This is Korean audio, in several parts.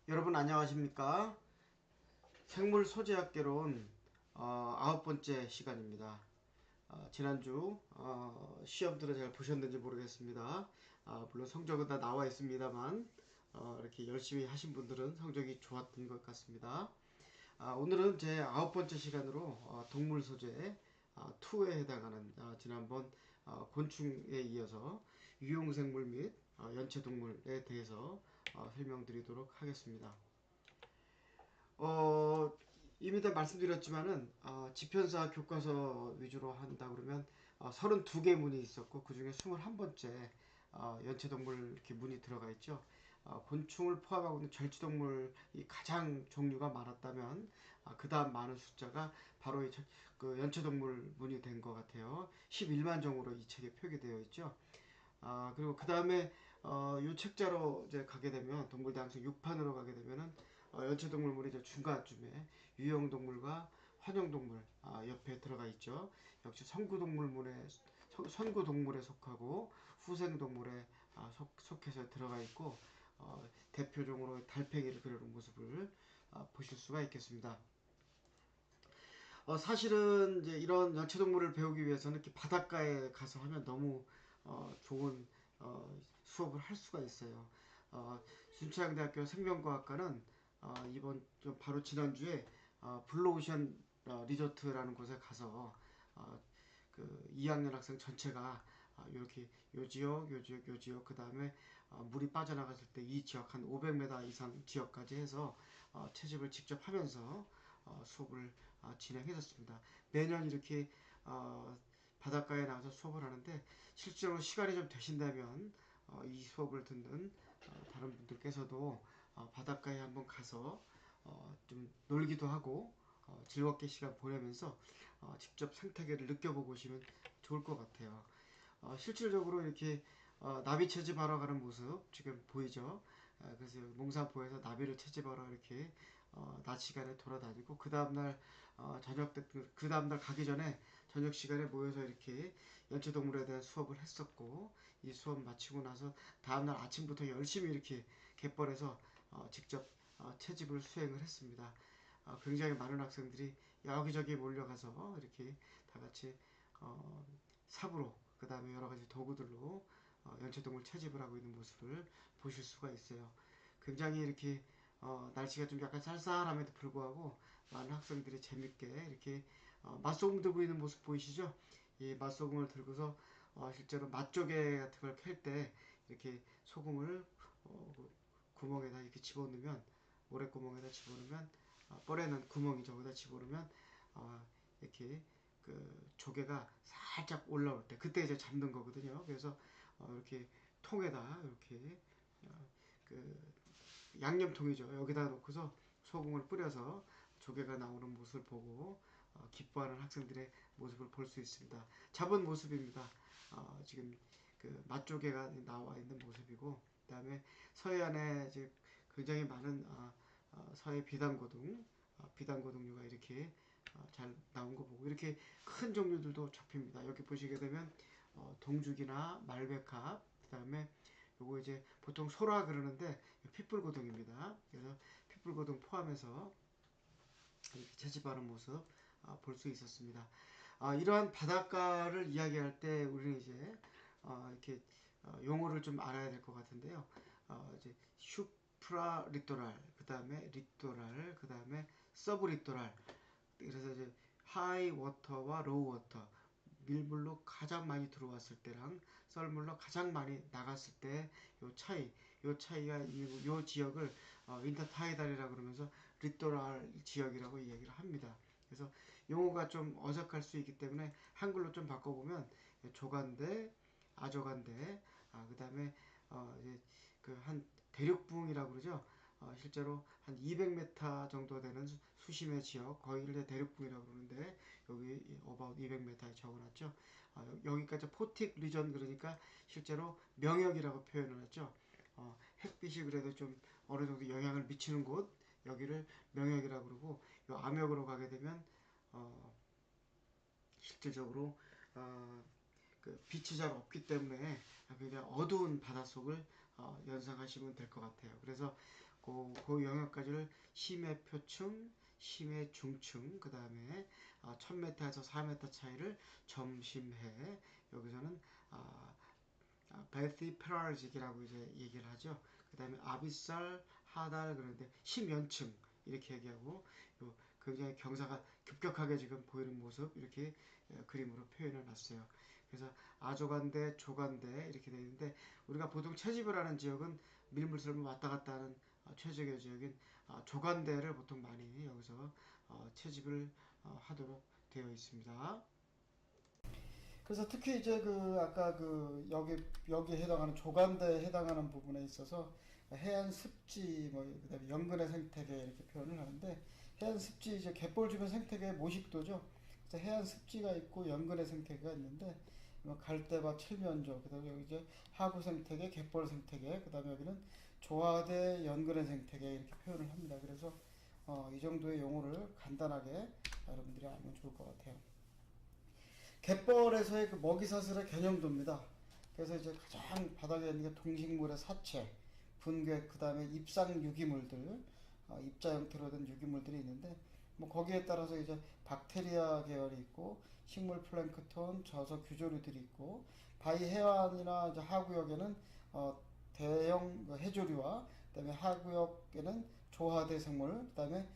여러분 안녕하십니까? 생물 소재학개론 9번째 시간입니다. 지난주 시험들을 잘 보셨는지 모르겠습니다. 물론 성적은 다 나와 있습니다만 이렇게 열심히 하신 분들은 성적이 좋았던 것 같습니다. 오늘은 제 9번째 시간으로 동물 소재 2에 해당하는 지난번 곤충에 이어서 유용생물 및 연체동물에 대해서 설명드리도록 하겠습니다. 어, 이미 다 말씀드렸지만은 지편사 교과서 위주로 한다 그러면 32개 문이 있었고 그 중에 21번째 연체동물 이렇게 문이 들어가 있죠. 곤충을 포함하고 있는 절지동물이 가장 종류가 많았다면 그 다음 많은 숫자가 바로 그 연체동물 문이 된 것 같아요. 11만 종으로 이 책에 표기되어 있죠. 그리고 그 다음에 요 책자로 이제 가게 되면 동물대항성 6판으로 가게 되면은 연체동물물이 이제 중간쯤에 유형동물과 환영동물 옆에 들어가 있죠. 역시 선구동물에 속하고 후생동물에 속해서 들어가 있고 대표적으로 달팽이를 그려놓은 모습을 보실 수가 있겠습니다. 사실은 이제 이런 연체동물을 배우기 위해서는 이렇게 바닷가에 가서 하면 너무 좋은 수업을 할 수가 있어요. 순천향대학교 생명과학과는 이번 좀 바로 지난주에 블루오션 리조트라는 곳에 가서 어, 그 2학년 학생 전체가 이렇게 요 지역, 요 지역, 요 지역 그 다음에 물이 빠져나갔을 때 이 지역 한 500m 이상 지역까지 해서 채집을 직접 하면서 수업을 진행했었습니다. 매년 이렇게 바닷가에 나가서 수업을 하는데 실제로 시간이 좀 되신다면 이 수업을 듣는 다른 분들께서도 바닷가에 한번 가서 좀 놀기도 하고 즐겁게 시간 보내면서 직접 생태계를 느껴보고 오시면 좋을 것 같아요. 실질적으로 이렇게 나비 채집하러 가는 모습 지금 보이죠? 그래서 몽산포에서 나비를 채집하러 이렇게 낮 시간에 돌아다니고 그 다음날 저녁 때 그 다음날 가기 전에 저녁 시간에 모여서 이렇게 연체동물에 대한 수업을 했었고 이 수업 마치고 나서 다음날 아침부터 열심히 이렇게 갯벌에서 직접 채집을 수행을 했습니다. 굉장히 많은 학생들이 여기저기 몰려가서 이렇게 다 같이 삽으로 그 다음에 여러 가지 도구들로 연체동물 채집을 하고 있는 모습을 보실 수가 있어요. 굉장히 이렇게 날씨가 좀 약간 쌀쌀함에도 불구하고 많은 학생들이 재밌게 이렇게 맛소금 들고 있는 모습 보이시죠? 이 맛소금을 들고서 실제로 맛조개 같은 걸 캘 때 이렇게 소금을 그 구멍에다 이렇게 집어넣으면 모래구멍에다 집어넣으면 뻘에는 구멍이죠. 거기다 집어넣으면 이렇게 그 조개가 살짝 올라올 때 그때 이제 잡는 거거든요. 그래서 이렇게 통에다 이렇게 그 양념통이죠. 여기다 놓고서 소금을 뿌려서 조개가 나오는 모습을 보고 기뻐하는 학생들의 모습을 볼 수 있습니다. 잡은 모습입니다. 지금 그 맛조개가 나와 있는 모습이고 그다음에 서해안에 이제 굉장히 많은 서해 비단고등류가 이렇게 잘 나온 거 보고 이렇게 큰 종류들도 잡힙니다. 여기 보시게 되면 동죽이나 말백합 그다음에 요거 이제 보통 소라 그러는데 핏불고등입니다. 그래서 핏불고등 포함해서 이렇게 채집하는 모습 볼 수 있었습니다. 이러한 바닷가를 이야기할 때 우리는 이제 이렇게 용어를 좀 알아야 될 것 같은데요. 이제 슈프라 리토랄, 그 다음에 리토랄, 그 다음에 서브 리토랄. 그래서 이제 하이 워터와 로우 워터, 밀물로 가장 많이 들어왔을 때랑 썰물로 가장 많이 나갔을 때 요 차이가 요 지역을 인터타이달이라 그러면서 리토랄 지역이라고 이야기를 합니다. 그래서 용어가 좀 어색할 수 있기 때문에 한글로 좀 바꿔보면 조간대, 아조간대, 그다음에 이제 그 한 대륙붕이라고 그러죠. 실제로 한 200m 정도 되는 수심의 지역, 거기를 대륙붕이라고 그러는데 여기 about 200m에 적어놨죠. 여기까지 포틱 리전 그러니까 실제로 명역이라고 표현을 했죠. 햇빛이 그래도 좀 어느 정도 영향을 미치는 곳 여기를 명역이라고 그러고 요 암역으로 가게 되면 실질적으로 그 빛이 잘 없기 때문에 그냥 어두운 바닷속을 연상하시면 될 것 같아요. 그래서 그 영역까지를 심해표층, 심해중층, 그 다음에 1000m에서 4m 차이를 점심해, 여기서는 베티페랄직이라고 이제 얘기를 하죠. 그 다음에 아비살, 하달, 그런데 심연층 이렇게 얘기하고, 굉장히 경사가 급격하게 지금 보이는 모습 이렇게 그림으로 표현해 놨어요. 그래서 아조간대, 조간대 이렇게 되어 있는데, 우리가 보통 채집을 하는 지역은 밀물섬을 왔다 갔다 하는 최적의 지역인 조간대를 보통 많이 여기서 채집을 하도록 되어 있습니다. 그래서 특히 이제 아까 여기 해당하는 조간대에 해당하는 부분에 있어서 해안 습지, 그다음에 연근의 생태계 이렇게 표현을 하는데, 해안 습지 이제 갯벌 주변 생태계의 모식도죠. 그래서 해안 습지가 있고 연근의 생태계가 있는데, 갈대밭, 칠면조, 그다음에 여기 이제 하구 생태계, 갯벌 생태계, 그다음에 여기는 조화대 연근의 생태계 이렇게 표현을 합니다. 그래서 이 정도의 용어를 간단하게 여러분들이 알면 좋을 것 같아요. 갯벌에서의 먹이사슬의 개념도입니다. 그래서 이제 가장 바닥에 있는 게 동식물의 사체, 분괴, 그 다음에 입상 유기물들, 입자 형태로 된 유기물들이 있는데, 거기에 따라서 이제 박테리아 계열이 있고, 식물 플랭크톤, 저서 규조류들이 있고, 바위 해안이나 이제 하구역에는 대형 해조류와, 그다음에 하구역에는 조화대 생물, 그다음에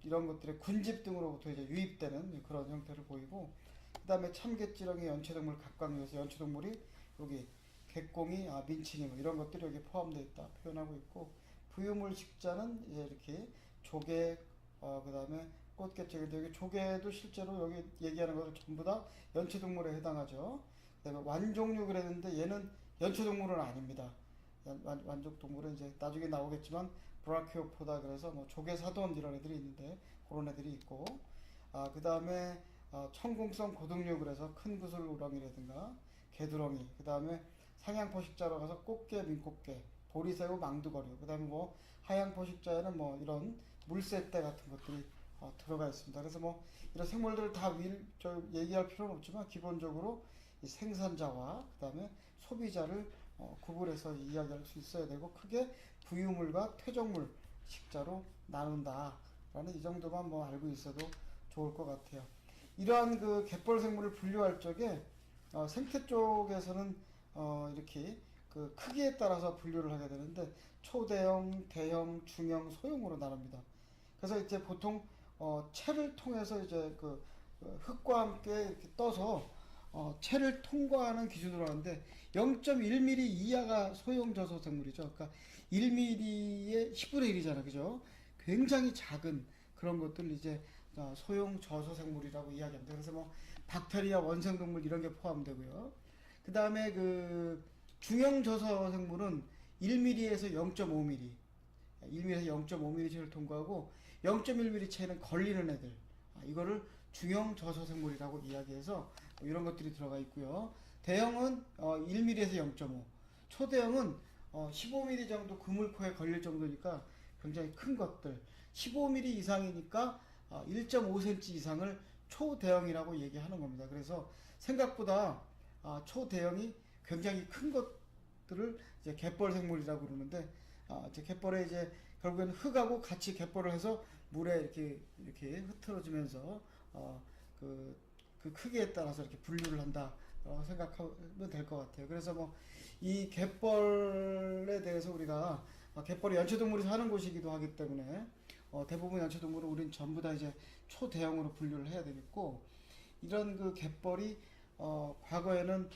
이런 것들의 군집 등으로부터 이제 유입되는 그런 형태를 보이고, 그 다음에 참개찌렁이, 연체동물, 각광류에서 연체동물이 여기 객공이, 민치니 이런 것들이 여기 포함되어 있다 표현하고 있고, 부유물 식자는 이제 이렇게 조개, 그 다음에 꽃게쪽인데, 여기 조개도 실제로 여기 얘기하는 것들 전부 다 연체동물에 해당하죠. 그 다음에 완종류 그랬는데 얘는 연체동물은 아닙니다. 완족동물은 이제 나중에 나오겠지만 브라키오포다, 그래서 조개사돈 이런 애들이 있는데 그런 애들이 있고, 그 다음에 천공성 고등류, 그래서 큰 구슬 우렁이라든가 개두렁이, 그 다음에 상향포식자로 가서 꽃게, 민꽃게, 보리새우, 망두거류, 그 다음에 하향포식자에는 이런 물새떼 같은 것들이 들어가 있습니다. 그래서 이런 생물들을 다 얘기할 필요는 없지만, 기본적으로 이 생산자와 그 다음에 소비자를 구분해서 이야기할 수 있어야 되고, 크게 부유물과 퇴적물 식자로 나눈다라는 이 정도만 알고 있어도 좋을 것 같아요. 이러한 갯벌 생물을 분류할 적에 생태 쪽에서는 이렇게 크기에 따라서 분류를 하게 되는데, 초대형, 대형, 중형, 소형으로 나눕니다. 그래서 이제 보통 채를 통해서 이제 흙과 함께 이렇게 떠서 채를 통과하는 기준으로 하는데, 0.1mm 이하가 소형 저소 생물이죠. 그러니까 1mm의 10분의 1이잖아, 그죠? 굉장히 작은 그런 것들 이제 소형 저소 생물이라고 이야기합니다. 그래서 박테리아, 원생동물 이런 게 포함되고요. 그 다음에 중형 저소 생물은 1mm에서 0.5mm, 1mm에서 0.5mm 채를 통과하고, 0.1mm 채는 걸리는 애들, 이거를 중형 저소생물이라고 이야기해서 이런 것들이 들어가 있고요. 대형은 1mm에서 0.5, 초대형은 15mm 정도 그물코에 걸릴 정도니까 굉장히 큰 것들, 15mm 이상이니까 1.5cm 이상을 초대형이라고 얘기하는 겁니다. 그래서 생각보다 초대형이 굉장히 큰 것들을 이제 갯벌 생물이라고 그러는데, 이제 갯벌에 이제 결국에는 흙하고 같이 갯벌을 해서 물에 이렇게 흐트러지면서 그 크기에 따라서 이렇게 분류를 한다 생각하면 될 것 같아요. 그래서 이 갯벌에 대해서 우리가 갯벌이 연체동물이 사는 곳이기도 하기 때문에 대부분 연체동물은 우린 전부 다 이제 초대형으로 분류를 해야 되겠고, 이런 갯벌이 과거에는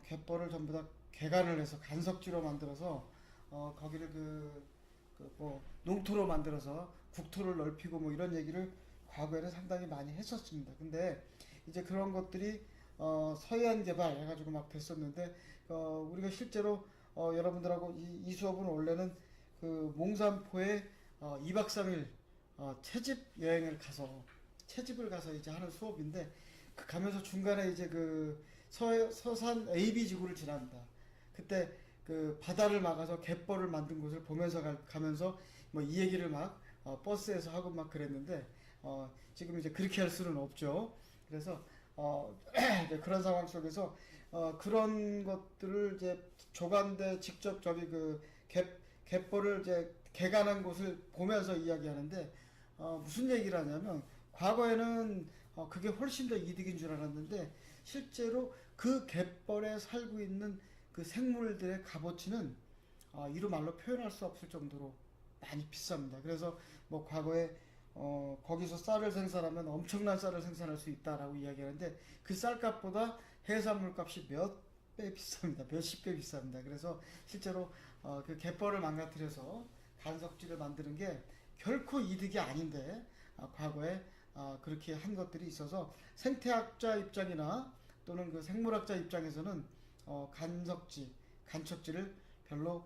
갯벌을 전부 다 개간을 해서 간석지로 만들어서 거기를 농토로 만들어서 국토를 넓히고 이런 얘기를 과거에는 상당히 많이 했었습니다. 근데 이제 그런 것들이 서해안 개발 해가지고 막 됐었는데, 우리가 실제로 여러분들하고 이 수업은 원래는 몽산포에 2박 3일 채집 여행을 가서 채집을 가서 이제 하는 수업인데, 가면서 중간에 이제 서산 AB 지구를 지납니다. 그때 바다를 막아서 갯벌을 만든 곳을 보면서 가면서 이 얘기를 막 버스에서 하고 막 그랬는데, 지금 이제 그렇게 할 수는 없죠. 그래서 이제 그런 상황 속에서 그런 것들을 이제 조간대 직접 저기 갯벌을 이제 개가는 곳을 보면서 이야기하는데 무슨 얘기를 하냐면 과거에는 그게 훨씬 더 이득인 줄 알았는데 실제로 그 갯벌에 살고 있는 그 생물들의 값어치는 이루 말로 표현할 수 없을 정도로 많이 비쌉니다. 그래서 뭐 과거에 거기서 쌀을 생산하면 엄청난 쌀을 생산할 수 있다라고 이야기하는데 그 쌀값보다 해산물 값이 몇 배 비쌉니다. 몇십 배 비쌉니다. 그래서 실제로 그 갯벌을 망가뜨려서 간석지를 만드는 게 결코 이득이 아닌데 과거에 그렇게 한 것들이 있어서 생태학자 입장이나 또는 그 생물학자 입장에서는 간석지, 간척지를 별로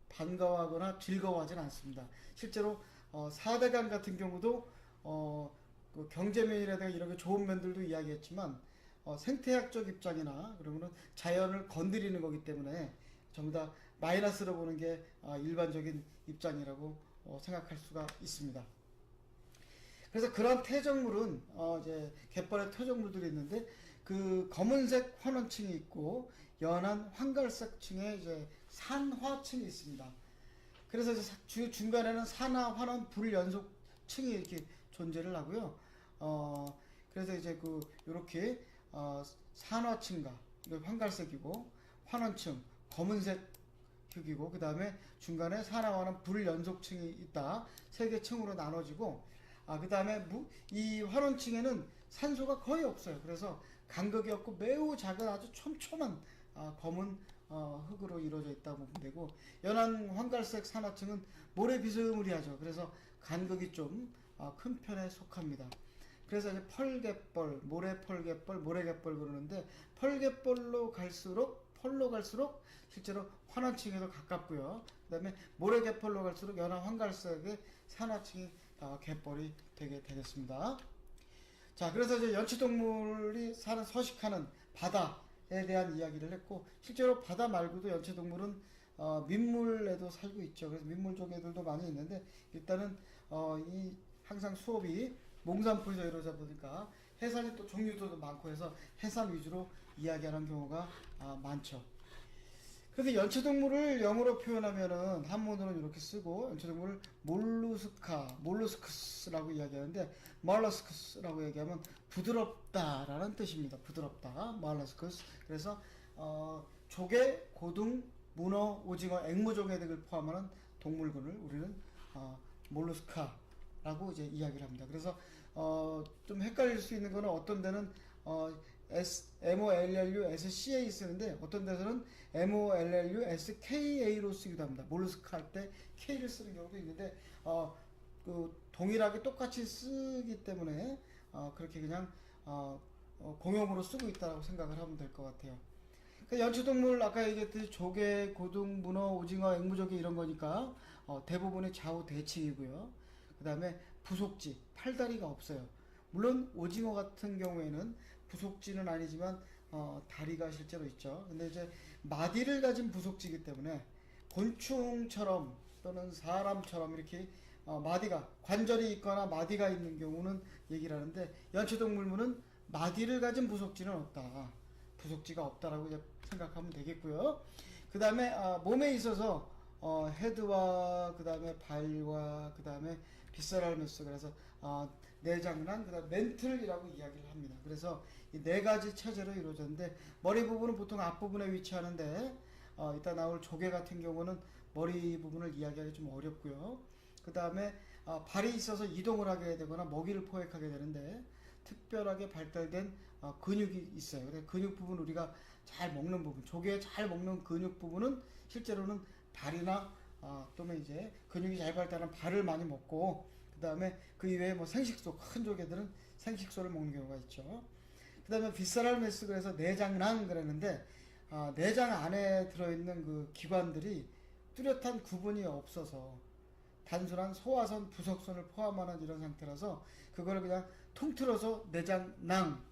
반가워하거나 즐거워하지는 않습니다. 실제로 4대강 같은 경우도 그 경제면이라든가 이런 게 좋은 면들도 이야기했지만 생태학적 입장이나 그러면은 자연을 건드리는 거기 때문에 전부 다 마이너스로 보는 게 일반적인 입장이라고 생각할 수가 있습니다. 그래서 그런 퇴적물은 이제 갯벌에 퇴적물들이 있는데 그 검은색 환원층이 있고 연한 황갈색층의 이제 산화층이 있습니다. 그래서 이제 중간에는 산화 환원 불연속층이 이렇게 존재를 하고요. 그래서 이제 그 이렇게 산화층과 황갈색이고 환원층 검은색 흙이고 그 다음에 중간에 산화와는 불연속층이 있다. 세 개 층으로 나눠지고 그 다음에 이 환원층에는 산소가 거의 없어요. 그래서 간극이 없고 매우 작은 아주 촘촘한 검은 흙으로 이루어져 있다고 보면 되고 연한 황갈색 산화층은 모래 비스무리하죠. 그래서 간극이 좀 큰 편에 속합니다. 그래서 이제 펄갯벌, 모래펄갯벌, 모래갯벌 그러는데 펄로 갈수록 실제로 환원층에도 가깝고요. 그 다음에 모래갯벌로 갈수록 연한 황갈색의 산화층이 갯벌이 되게 되겠습니다. 자, 그래서 이제 연체동물이 서식하는 바다에 대한 이야기를 했고 실제로 바다 말고도 연체동물은 민물에도 살고 있죠. 그래서 민물종 애들도 많이 있는데 일단은 이 항상 수업이 몽산포에서 이루어져 보니까 해산이 또 종류도 많고 해서 해산 위주로 이야기하는 경우가 많죠. 그래서 연체동물을 영어로 표현하면은 한문으로는 이렇게 쓰고 연체동물을 몰루스크스라고 이야기하는데 molluscus라고 얘기하면 부드럽다라는 뜻입니다. 부드럽다, molluscus. 그래서 조개, 고등, 문어, 오징어, 앵무종의 등을 포함하는 동물군을 우리는 몰루스카라고 이제 이야기를 합니다. 그래서 좀 헷갈릴 수 있는 거는 어떤 데는 MOLLUSCA 쓰는데 어떤 데서는 MOLLUSKA로 쓰기도 합니다. 몰루스카 할 때 K를 쓰는 경우도 있는데 그 동일하게 똑같이 쓰기 때문에 그렇게 그냥 공용으로 쓰고 있다고 생각을 하면 될 것 같아요. 그 연체동물 아까 얘기했듯이 조개, 고등, 문어, 오징어, 앵무조개 이런 거니까 대부분이 좌우 대칭이고요. 그 다음에 부속지, 팔다리가 없어요. 물론 오징어 같은 경우에는 부속지는 아니지만 다리가 실제로 있죠. 근데 이제 마디를 가진 부속지이기 때문에 곤충처럼 또는 사람처럼 이렇게 마디가 관절이 있거나 마디가 있는 경우는 얘기를 하는데 연체동물문은 마디를 가진 부속지는 없다. 부속지가 없다라고 이제 생각하면 되겠고요. 그 다음에 몸에 있어서 헤드와 그 다음에 발과 그 다음에 비세럴 매스 그래서 내장난 그 다음 멘틀이라고 이야기를 합니다. 그래서 이 네 가지 체제로 이루어졌는데 머리 부분은 보통 앞부분에 위치하는데 이따 나올 조개 같은 경우는 머리 부분을 이야기하기 좀 어렵고요. 그 다음에 발이 있어서 이동을 하게 되거나 먹이를 포획하게 되는데 특별하게 발달된 근육이 있어요. 그래서 근육 부분 우리가 잘 먹는 부분, 조개 잘 먹는 근육 부분은 실제로는 발이나 또는 이제 근육이 잘 발달한 발을 많이 먹고 그 다음에 그 이외에 뭐 생식소, 큰 조개들은 생식소를 먹는 경우가 있죠. 그 다음에 비세럴 매스 그래서 내장낭 그랬는데 내장 안에 들어있는 그 기관들이 뚜렷한 구분이 없어서 단순한 소화선, 부속선을 포함하는 이런 상태라서 그걸 그냥 통틀어서 내장낭,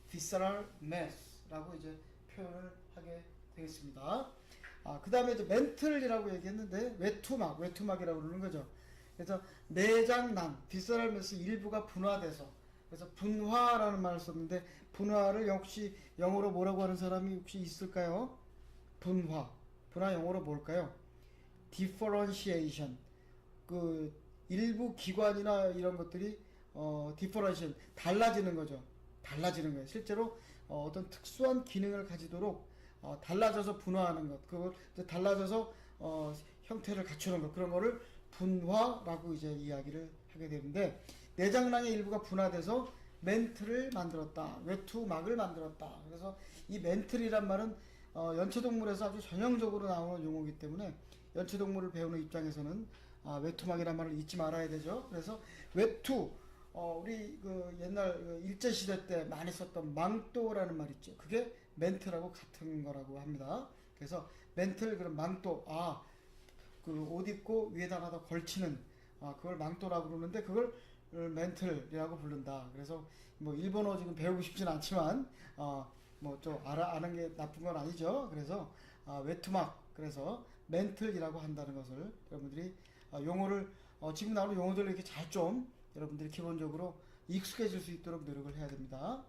visceral mass라고 이제 표현을 하게 되겠습니다. 그 다음에 이제 멘틀이라고 얘기했는데 외투막이라고 그러는 거죠. 그래서 내장낭, visceral mass 일부가 분화돼서 그래서 분화라는 말을 썼는데 분화를 역시 영어로 뭐라고 하는 사람이 혹시 있을까요? 분화 영어로 뭘까요? differentiation, 그 일부 기관이나 이런 것들이 differentiation, 달라지는 거죠. 달라지는 거예요. 실제로 어떤 특수한 기능을 가지도록 달라져서 분화하는 것, 그걸 이제 달라져서 형태를 갖추는 것, 그런 거를 분화라고 이제 이야기를 하게 되는데, 내장랑의 일부가 분화돼서 멘틀을 만들었다, 외투막을 만들었다. 그래서 이 멘틀이란 말은 연체동물에서 아주 전형적으로 나오는 용어이기 때문에 연체동물을 배우는 입장에서는 외투막이란 말을 잊지 말아야 되죠. 그래서 외투, 우리 그 옛날 일제시대 때 많이 썼던 망토라는 말 있죠. 그게 멘틀하고 같은 거라고 합니다. 그래서 멘틀, 그런 망토, 그 옷 입고 위에다가 더 걸치는, 그걸 망토라고 부르는데, 그걸 멘틀이라고 부른다. 그래서 뭐 일본어 지금 배우고 싶진 않지만 뭐 좀 아는 게 나쁜 건 아니죠. 그래서 외투막, 그래서 멘틀이라고 한다는 것을 여러분들이 용어를 지금 나오는 용어들을 이렇게 잘 좀 여러분들이 기본적으로 익숙해질 수 있도록 노력을 해야 됩니다.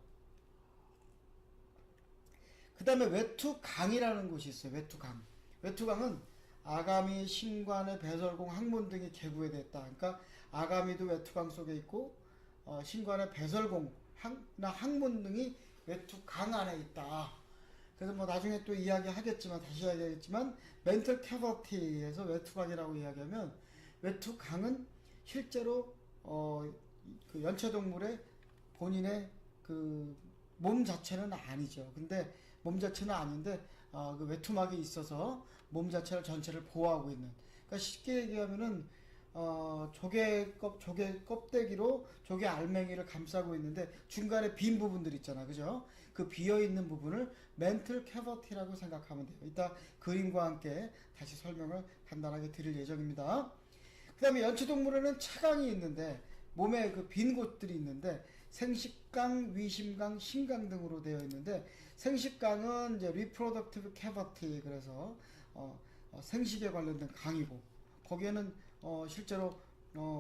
그 다음에 외투강이라는 곳이 있어요. 외투강. 외투강은 아가미, 신관의 배설공, 항문 등이 개구에 됐다. 그러니까 아가미도 외투강 속에 있고 신관의 배설공, 항문 등이 외투강 안에 있다. 그래서 뭐 나중에 또 이야기하겠지만, 다시 이야기하겠지만, 멘털 캐버티에서 외투강이라고 이야기하면, 외투강은 실제로 그 연체동물의 본인의 그 몸 자체는 아니죠. 근데 몸 자체는 아닌데 그 외투막이 있어서 몸 자체를 전체를 보호하고 있는. 그러니까 쉽게 얘기하면은 조개 껍데기로 조개 알맹이를 감싸고 있는데 중간에 빈 부분들 있잖아, 그죠? 그 비어 있는 부분을 멘틀 캐버티라고 생각하면 돼요. 이따 그림과 함께 다시 설명을 간단하게 드릴 예정입니다. 그 다음에 연체동물에는 차강이 있는데, 몸에 그 빈 곳들이 있는데, 생식강, 위심강, 심강 등으로 되어 있는데, 생식강은 이제 reproductive cavity, 그래서 생식에 관련된 강이고, 거기에는 실제로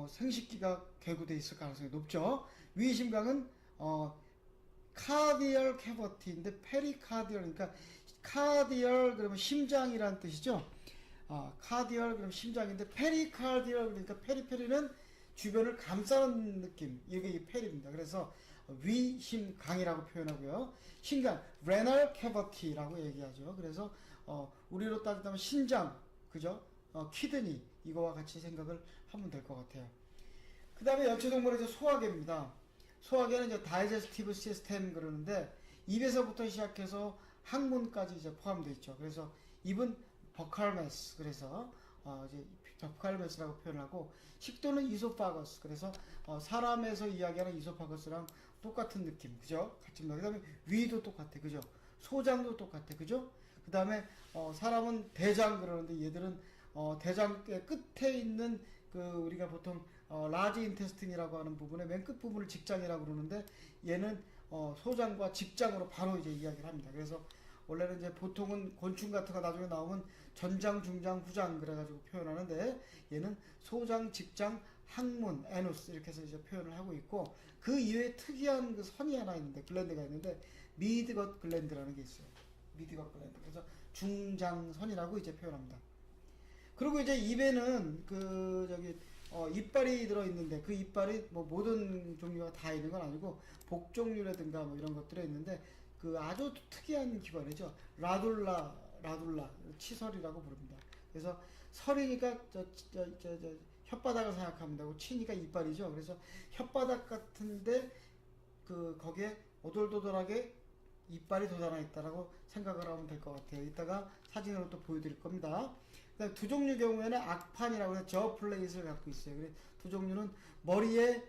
생식기가 개구되어 있을 가능성이 높죠. 위심강은 cardial cavity인데 pericardial, 그러니까 cardial 그러면 심장이라는 뜻이죠. 카디얼 그럼 심장인데, 페리카디얼 그러니까 페리페리는 주변을 감싸는 느낌, 이게 이 페리입니다. 그래서 위심강이라고 표현하고요. 신강, 레널 캐버티라고 얘기하죠. 그래서 우리로 따지자면 신장, 그죠? 키드니, 이거와 같이 생각을 하면 될 것 같아요. 그 다음에 연체동물의 소화계입니다. 소화계는 이제 다이제스티브 시스템 그러는데, 입에서부터 시작해서 항문까지 이제 포함되어 있죠. 그래서 입은 버칼메스, 그래서 이제 버칼메스라고 표현하고, 식도는 이소파거스, 그래서 사람에서 이야기하는 이소파거스랑 똑같은 느낌, 그죠? 같습니다. 그 다음에 위도 똑같아, 그죠? 소장도 똑같아, 그죠? 그 다음에 사람은 대장 그러는데, 얘들은 대장의 끝에 있는 그 우리가 보통 라지 인테스틴이라고 하는 부분의 맨 끝 부분을 직장이라고 그러는데, 얘는 소장과 직장으로 바로 이제 이야기를 합니다. 그래서 원래는 이제 보통은 곤충 같은 거 나중에 나오면 전장, 중장, 후장 그래가지고 표현하는데, 얘는 소장, 직장, 항문, 에누스 이렇게 해서 이제 표현을 하고 있고, 그 이외에 특이한 그 선이 하나 있는데, 글랜드가 있는데, 미드것 글랜드라는 게 있어요. 미드것 글랜드. 그래서 중장선이라고 이제 표현합니다. 그리고 이제 입에는 이빨이 들어있는데, 그 이빨이 뭐 모든 종류가 다 있는 건 아니고 복종류라든가 뭐 이런 것들이 있는데, 그 아주 특이한 기관이죠. 라둘라 치설이라고 부릅니다. 그래서 설이니까 혓바닥을 생각하면 되고, 치니까 이빨이죠. 그래서 혓바닥 같은데 거기에 오돌도돌하게 이빨이 돋아나 있다라고 생각을 하면 될 것 같아요. 이따가 사진으로 또 보여드릴 겁니다. 그다음 두 종류 경우에는 악판이라고 해서 저 플레이스를 갖고 있어요. 그래서 두 종류는 머리에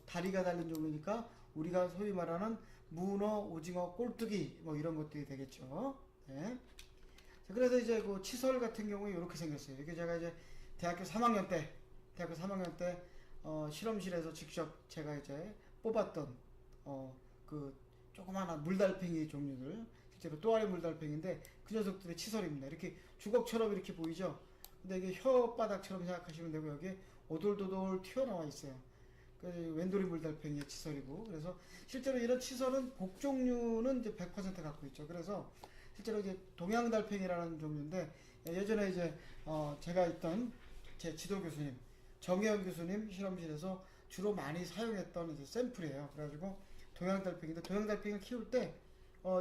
다리가 달린 종류니까 우리가 소위 말하는 문어, 오징어, 꼴뚜기 뭐 이런 것들이 되겠죠. 네. 자, 그래서 이제 그 치설 같은 경우에 이렇게 생겼어요. 이게 제가 이제 대학교 3학년 때 실험실에서 직접 제가 이제 뽑았던 그 조그마한 물달팽이 종류들, 실제로 또아리 물달팽이인데 그 녀석들의 치설입니다. 이렇게 주걱처럼 이렇게 보이죠. 근데 이게 혓바닥처럼 생각하시면 되고, 여기에 오돌도돌 튀어나와 있어요. 웬돌이 물달팽이의 치설이고, 그래서 실제로 이런 치설은 복종류는 이제 100% 갖고 있죠. 그래서 실제로 이제 동양달팽이라는 종류인데, 예전에 이제 제가 있던 제 지도 교수님 정혜영 교수님 실험실에서 주로 많이 사용했던 이제 샘플이에요. 그래가지고 동양달팽이인데 동양달팽이를 키울 때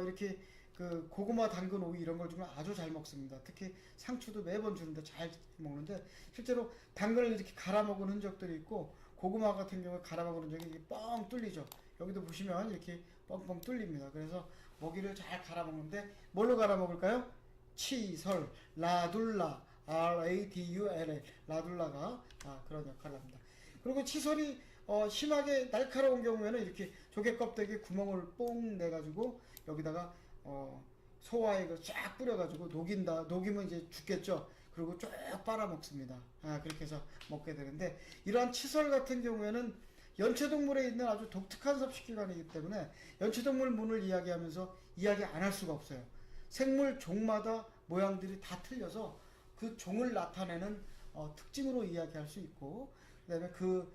이렇게 그 고구마, 당근, 오이 이런 걸 주면 아주 잘 먹습니다. 특히 상추도 매번 주는데 잘 먹는데 실제로 당근을 이렇게 갈아 먹은 흔적들이 있고 고구마 같은 경우에 갈아 먹은 흔적이 이렇게 뻥 뚫리죠. 여기도 보시면 이렇게 뻥뻥 뚫립니다. 그래서 먹이를 잘 갈아 먹는데 뭘로 갈아 먹을까요? 치설, 라둘라, RADULA, 라둘라가 그런 역할을 합니다. 그리고 치설이 심하게 날카로운 경우에는 이렇게 조개 껍데기에 구멍을 뽕 내가지고 여기다가 소화액을 쫙 뿌려가지고 녹인다. 녹이면 이제 죽겠죠. 그리고 쭉 빨아먹습니다. 그렇게 해서 먹게 되는데 이러한 치설 같은 경우에는 연체동물에 있는 아주 독특한 섭식기관이기 때문에 연체동물 문을 이야기하면서 이야기 안 할 수가 없어요. 생물 종마다 모양들이 다 틀려서 그 종을 나타내는 특징으로 이야기할 수 있고 그 다음에 그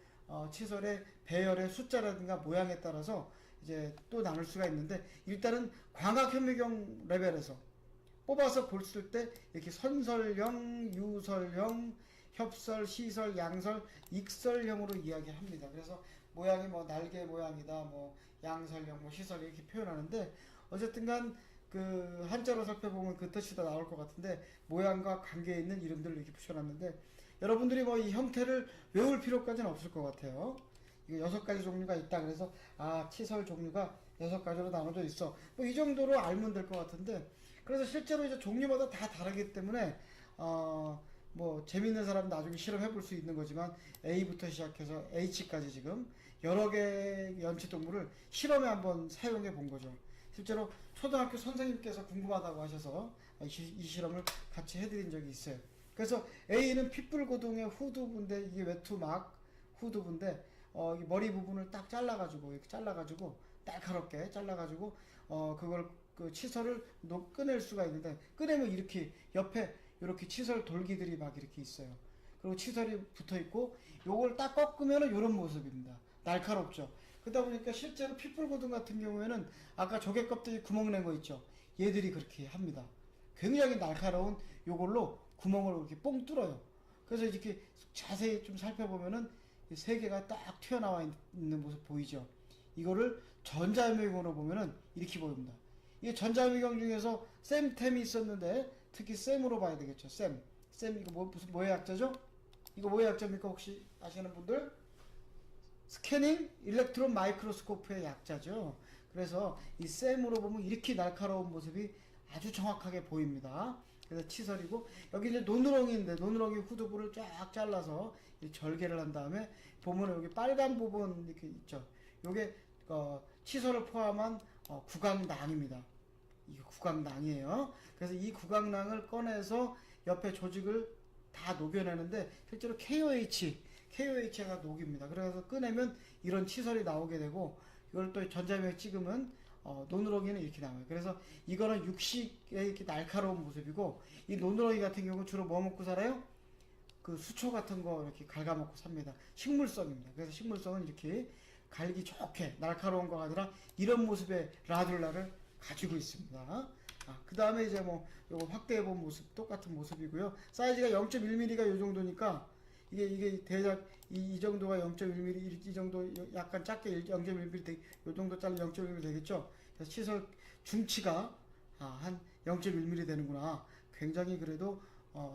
치설의 배열의 숫자라든가 모양에 따라서 이제 또 나눌 수가 있는데 일단은 광학현미경 레벨에서 뽑아서 볼을 때 이렇게 선설형, 유설형, 협설, 시설, 양설, 익설형으로 이야기합니다. 그래서 모양이 뭐 날개 모양이다, 뭐 양설형, 뭐 시설 이렇게 표현하는데 어쨌든간 그 한자로 살펴보면 그 뜻이 다 나올 것 같은데 모양과 관계에 있는 이름들을 이렇게 붙여놨는데 여러분들이 뭐 이 형태를 외울 필요까지는 없을 것 같아요. 이거 6가지 종류가 있다. 그래서 치설 종류가 6가지로 나눠져 있어. 뭐 이 정도로 알면 될 것 같은데 그래서 실제로 이제 종류마다 다 다르기 때문에 뭐 재밌는 사람 나중에 실험해 볼 수 있는 거지만 A부터 시작해서 H까지 지금 여러 개의 연체동물을 실험에 한번 사용해 본 거죠. 실제로 초등학교 선생님께서 궁금하다고 하셔서 이 실험을 같이 해드린 적이 있어요. 그래서 A는 핏불고등의 후두부인데 이게 외투막 후두부인데 이 머리 부분을 딱 잘라가지고 이렇게 잘라가지고 날카롭게 잘라가지고 그걸 그 치설을 꺼낼 수가 있는데 꺼내면 이렇게 옆에 이렇게 치설 돌기들이 막 이렇게 있어요. 그리고 치설이 붙어 있고 요걸 딱 꺾으면은 이런 모습입니다. 날카롭죠. 그러다 보니까 실제로 핏불고등 같은 경우에는 아까 조개 껍데기 구멍 낸 거 있죠. 얘들이 그렇게 합니다. 굉장히 날카로운 요걸로 구멍을 이렇게 뽕 뚫어요. 그래서 이렇게 자세히 좀 살펴보면은 세 개가 딱 튀어나와 있는 모습 보이죠. 이거를 전자현미경으로 보면은 이렇게 보입니다. 이게 전자현미경 중에서 샘템이 있었는데 특히 샘으로 봐야 되겠죠. 샘 이거 무슨 뭐의 약자죠? 이거 뭐의 약자입니까? 혹시 아시는 분들? 스캐닝 일렉트론 마이크로스코프의 약자죠. 그래서 이 샘으로 보면 이렇게 날카로운 모습이 아주 정확하게 보입니다. 그래서 치설이고 여기 이제 노누렁이인데 노누렁이 후두부를 쫙 잘라서 절개를 한 다음에 보면 여기 빨간 부분 이렇게 있죠. 요게 치설을 포함한 구강낭입니다. 이게 구강낭이에요. 그래서 이 구강낭을 꺼내서 옆에 조직을 다 녹여내는데 실제로 KOH가 녹입니다. 그래서 꺼내면 이런 치설이 나오게 되고 이걸 또 전자명에 찍으면 노누렁이는 이렇게 나와요. 그래서 이거는 육식의 이렇게 날카로운 모습이고 이 노누렁이 같은 경우는 주로 뭐 먹고 살아요? 그 수초 같은 거 이렇게 갉아먹고 삽니다. 식물성입니다. 그래서 식물성은 이렇게 갈기 좋게 날카로운 거가 아니라 이런 모습의 라둘라를 가지고 있습니다. 그 다음에 이제 뭐 요거 확대해 본 모습 똑같은 모습이고요. 사이즈가 0.1mm가 요 정도니까 이게 대략 이 정도가 0.1mm 이 정도 약간 작게 0.1mm 요 정도 짜리 0.1mm 되겠죠. 그래서 치설 중치가 한 0.1mm 되는구나. 굉장히 그래도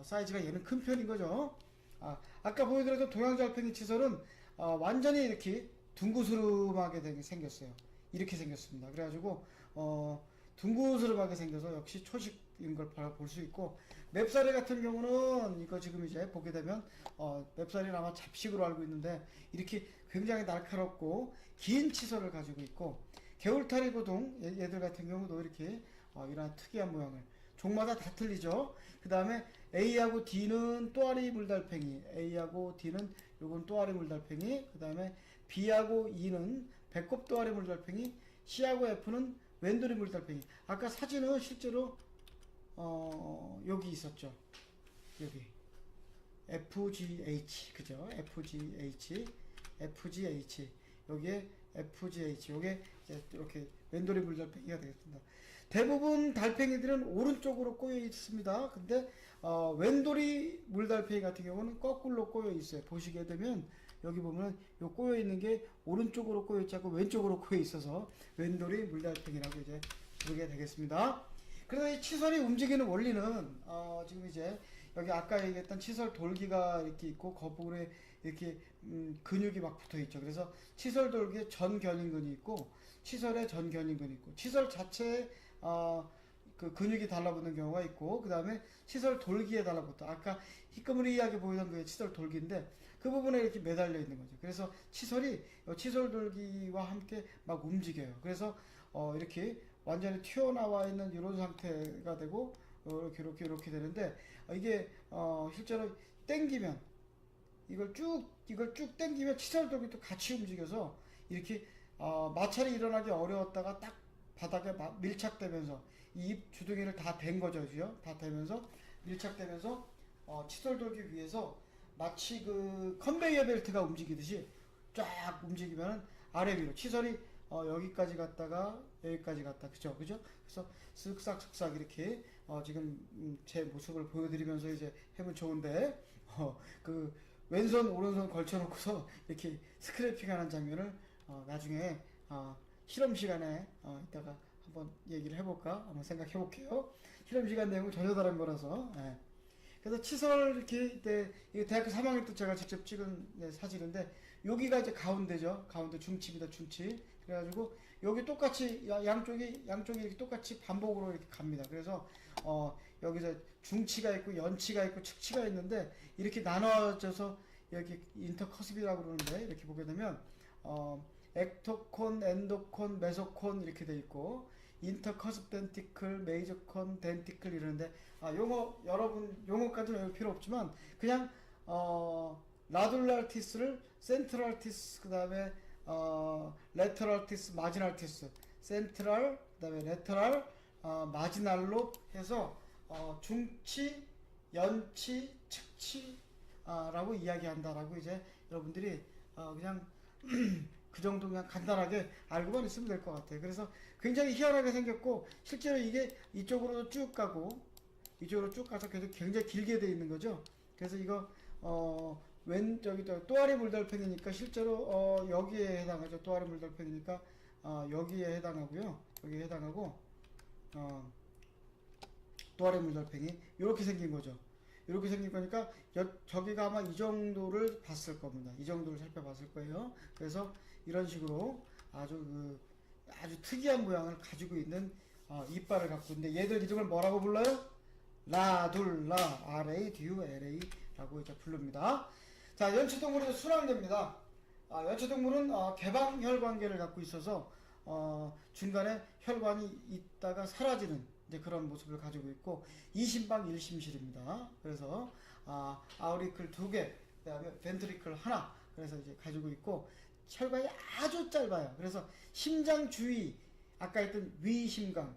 사이즈가 얘는 큰 편인 거죠. 아까 보여드렸던 동양달팽이 치설은 완전히 이렇게 둥그스름하게 생겼어요. 이렇게 생겼습니다. 그래가지고 둥그스름하게 생겨서 역시 초식인 걸 볼 수 있고 맵사리 같은 경우는 이거 지금 이제 보게 되면 맵사리는 아마 잡식으로 알고 있는데 이렇게 굉장히 날카롭고 긴 치설을 가지고 있고 개울타리 고동 얘들 같은 경우도 이렇게 이런 특이한 모양을 종마다 다 틀리죠. 그 다음에 A하고 D는 또아리 물달팽이, A하고 D는 요건 또아리 물달팽이, 그 다음에 B하고 E는 배꼽 또아리 물달팽이, C하고 F는 왼돌이 물달팽이. 아까 사진은 실제로 여기 있었죠. 여기 FGH 그죠? FGH 여기에 FGH 요게 이제 이렇게 왼돌이 물달팽이가 되겠습니다. 대부분 달팽이들은 오른쪽으로 꼬여 있습니다. 근데 왼돌이 물달팽이 같은 경우는 거꾸로 꼬여 있어요. 보시게 되면 여기 보면 요 꼬여 있는 게 오른쪽으로 꼬여 있지 않고 왼쪽으로 꼬여 있어서 왼돌이 물달팽이라고 이제 부르게 되겠습니다. 그래서 이 치설이 움직이는 원리는 지금 이제 여기 아까 얘기했던 치설 돌기가 이렇게 있고 거북에 이렇게 근육이 막 붙어 있죠. 그래서 치설 돌기에 전견인근이 있고 치설에 전견인근이 있고 치설 자체에 그 근육이 달라붙는 경우가 있고 그 다음에 치설 돌기에 달라붙어 아까 희끄무리하게 보이던 그 치설 돌기인데 그 부분에 이렇게 매달려 있는 거죠. 그래서 치설이 치설 돌기와 함께 막 움직여요. 그래서 이렇게 완전히 튀어나와 있는 이런 상태가 되고 이렇게 되는데 이게 실제로 당기면 이걸 쭉 당기면 치설돌기도 같이 움직여서 이렇게 마찰이 일어나기 어려웠다가 딱 바닥에 밀착되면서 이 입 주둥이를 다 댄 거죠, 그죠? 다 대면서 밀착되면서 치설돌기 위에서 마치 그 컨베이어 벨트가 움직이듯이 쫙 움직이면 아래 위로 치설이 여기까지 갔다가 여기까지 갔다 그죠? 그래서 쓱싹쓱싹 이렇게 지금 제 모습을 보여드리면서 이제 해면 좋은데 그 왼손 오른손 걸쳐놓고서 이렇게 스크래핑하는 장면을 나중에 실험 시간에 이따가 한번 얘기를 해볼까 한번 생각해 볼게요. 실험 시간 내용은 전혀 다른 거라서. 예. 그래서 치설 이렇게 이게 대학교 3학년 때 제가 직접 찍은 사진인데 여기가 이제 가운데죠. 가운데 중치입니다. 중치. 그래가지고 여기 똑같이 양쪽이 이렇게 똑같이 반복으로 이렇게 갑니다. 그래서 여기서 중치가 있고 연치가 있고 측치가 있는데 이렇게 나눠져서 여기 인터커습이라고 그러는데 이렇게 보게 되면 엑토콘, 엔도콘, 메소콘 이렇게 돼 있고 인터커습 덴티클, 메이저콘, 덴티클 이러는데 용어 여러분 용어까지는 외울 필요 없지만 그냥 라둘랄티스를 센트랄티스 그다음에 레터랄티스, 마지널티스, 센트럴 그다음에 레터럴, 마지날로 해서 중치, 연치, 측치 라고 이야기한다라고 이제 여러분들이 그냥 그 정도 그냥 간단하게 알고만 있으면 될 것 같아요. 그래서 굉장히 희한하게 생겼고 실제로 이게 이쪽으로 쭉 가고 이쪽으로 쭉 가서 계속 굉장히 길게 돼 있는 거죠. 그래서 이거 저기 또아리 물달팽이니까 실제로 여기에 해당하죠. 또아리 물달팽이니까 여기에 해당하고요. 여기에 해당하고 또아리 물달팽이 이렇게 생긴 거죠. 이렇게 생긴 거니까 저기가 아마 이 정도를 봤을 겁니다. 이 정도를 살펴봤을 거예요. 그래서 이런 식으로 아주 특이한 모양을 가지고 있는 이빨을 갖고 있는데 얘들 이름을 뭐라고 불러요? 라둘라 RADULA라고 이제 부릅니다. 자, 연체동물은 순환계입니다. 연체동물은 개방혈관계를 갖고 있어서 중간에 혈관이 있다가 사라지는 이제 그런 모습을 가지고 있고 이심방 일심실입니다. 그래서 아우리클 2개, 그다음에 벤트리클 하나, 그래서 이제 가지고 있고 혈관이 아주 짧아요. 그래서 심장 주위 아까 했던 위심강,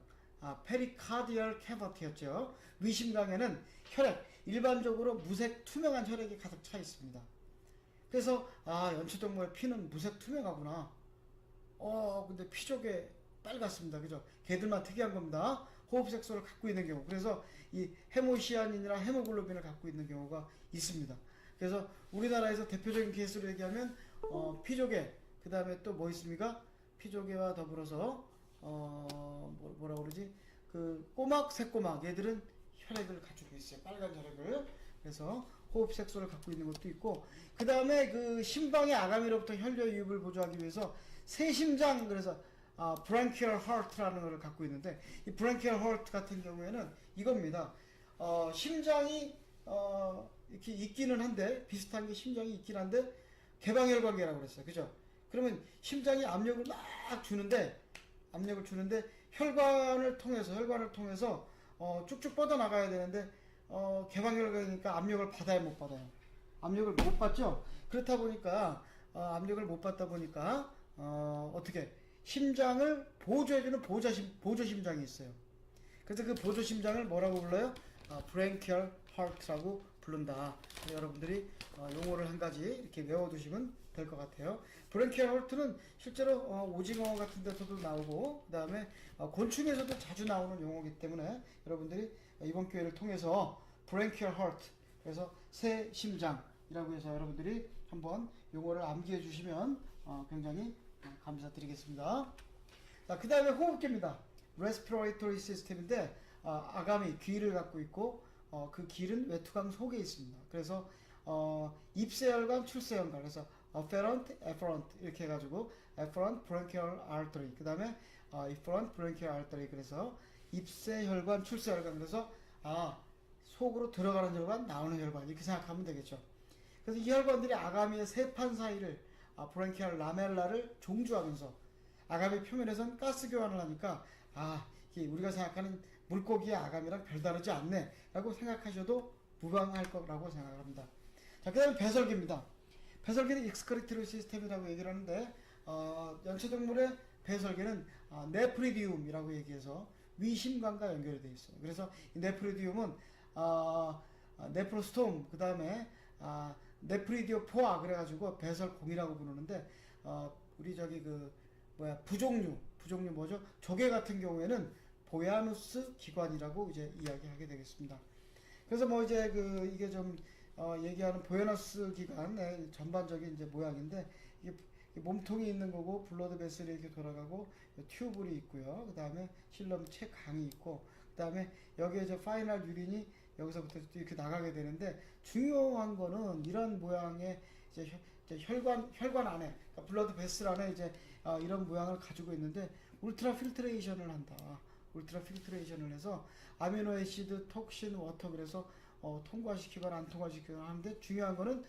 페리카디얼 캐버티였죠. 위심강에는 혈액 일반적으로 무색 투명한 혈액이 가득 차 있습니다. 그래서 연체동물의 피는 무색 투명하구나. 근데 피족에 빨갛습니다. 그죠? 걔들만 특이한 겁니다. 호흡색소를 갖고 있는 경우. 그래서 이 헤모시아닌이나 헤모글로빈을 갖고 있는 경우가 있습니다. 그래서 우리나라에서 대표적인 케이스로 얘기하면 피조개, 그 다음에 또 뭐 있습니까? 피조개와 더불어서 뭐라 그러지? 그 꼬막, 새꼬막 얘들은 혈액을 가지고 있어요. 빨간 혈액을. 그래서 호흡색소를 갖고 있는 것도 있고 그 다음에 그 심방의 아가미로부터 혈류 유입을 보조하기 위해서 새심장, 그래서 브랑키얼 하트라는 것을 갖고 있는데 이 브랑키얼 하트 같은 경우에는 이겁니다. 심장이 이렇게 있기는 한데 비슷한 게 심장이 있긴 한데 개방혈관계라고 그랬어요. 그죠? 그러면 심장이 압력을 막 주는데 혈관을 통해서 쭉쭉 뻗어 나가야 되는데 개방혈관이니까 압력을 받아야 못 받아요. 압력을 못 받죠. 그렇다 보니까 압력을 못 받다 보니까 어떻게 심장을 보조해주는 보조심장이 있어요. 그래서 그 보조심장을 뭐라고 불러요? 브랭키얼 하트라고 부른다. 여러분들이 용어를 한 가지 이렇게 외워두시면 될 것 같아요. 브랭키얼 헐트는 실제로 오징어 같은 데서도 나오고 그 다음에 곤충에서도 자주 나오는 용어이기 때문에 여러분들이 이번 기회를 통해서 브랭키얼 헐트, 그래서 새 심장이라고 해서 여러분들이 한번 용어를 암기해 주시면 굉장히 감사드리겠습니다. 자, 그 다음에 호흡기입니다. respiratory system인데 아가미, 귀를 갖고 있고 그 귀는 외투강 속에 있습니다. 그래서 입세혈관, 출세혈관, 그래서 afferent, efferent 이렇게 해가지고 efferent bronchial artery, 그 다음에 efferent bronchial artery, 그래서 입세혈관, 출세혈관, 그래서 속으로 들어가는 혈관, 나오는 혈관 이렇게 생각하면 되겠죠. 그래서 이 혈관들이 아가미의 세판 사이를 브랭키얼 라멜라를 종주하면서 아가미 표면에선 가스 교환을 하니까 이게 우리가 생각하는 물고기의 아가미랑 별다르지 않네 라고 생각하셔도 무방할 거라고 생각합니다. 자, 그 다음에 배설기입니다. 배설기는 익스크리토리 시스템이라고 얘기를 하는데 연체동물의 배설기는 네프리디움이라고 얘기해서 위심관과 연결이 되어 있어요. 그래서 이 네프리디움은 네프로스톰, 그 다음에 네프리디오포아 그래가지고 배설공이라고 부르는데 우리 저기 부종류 뭐죠? 조개 같은 경우에는 보야누스 기관이라고 이제 이야기하게 되겠습니다. 그래서 뭐 이제 이게 좀 얘기하는 보야누스 기관의 전반적인 이제 모양인데 이게 몸통이 있는 거고 블러드 베슬이 이렇게 돌아가고 튜브리 있고요. 그 다음에 실럼 체강이 있고 그 다음에 여기에 이제 파이널 유린이 여기서부터 이렇게 나가게 되는데 중요한 거는 이런 모양의 이제 혈관 안에 그러니까 블러드 베슬 안에 이제 이런 모양을 가지고 있는데 울트라 필트레이션을 한다. 울트라 필트레이션을 해서 아미노 애시드, 톡신, 워터 그래서 통과시키거나 안 통과시키거나 하는데 중요한 거는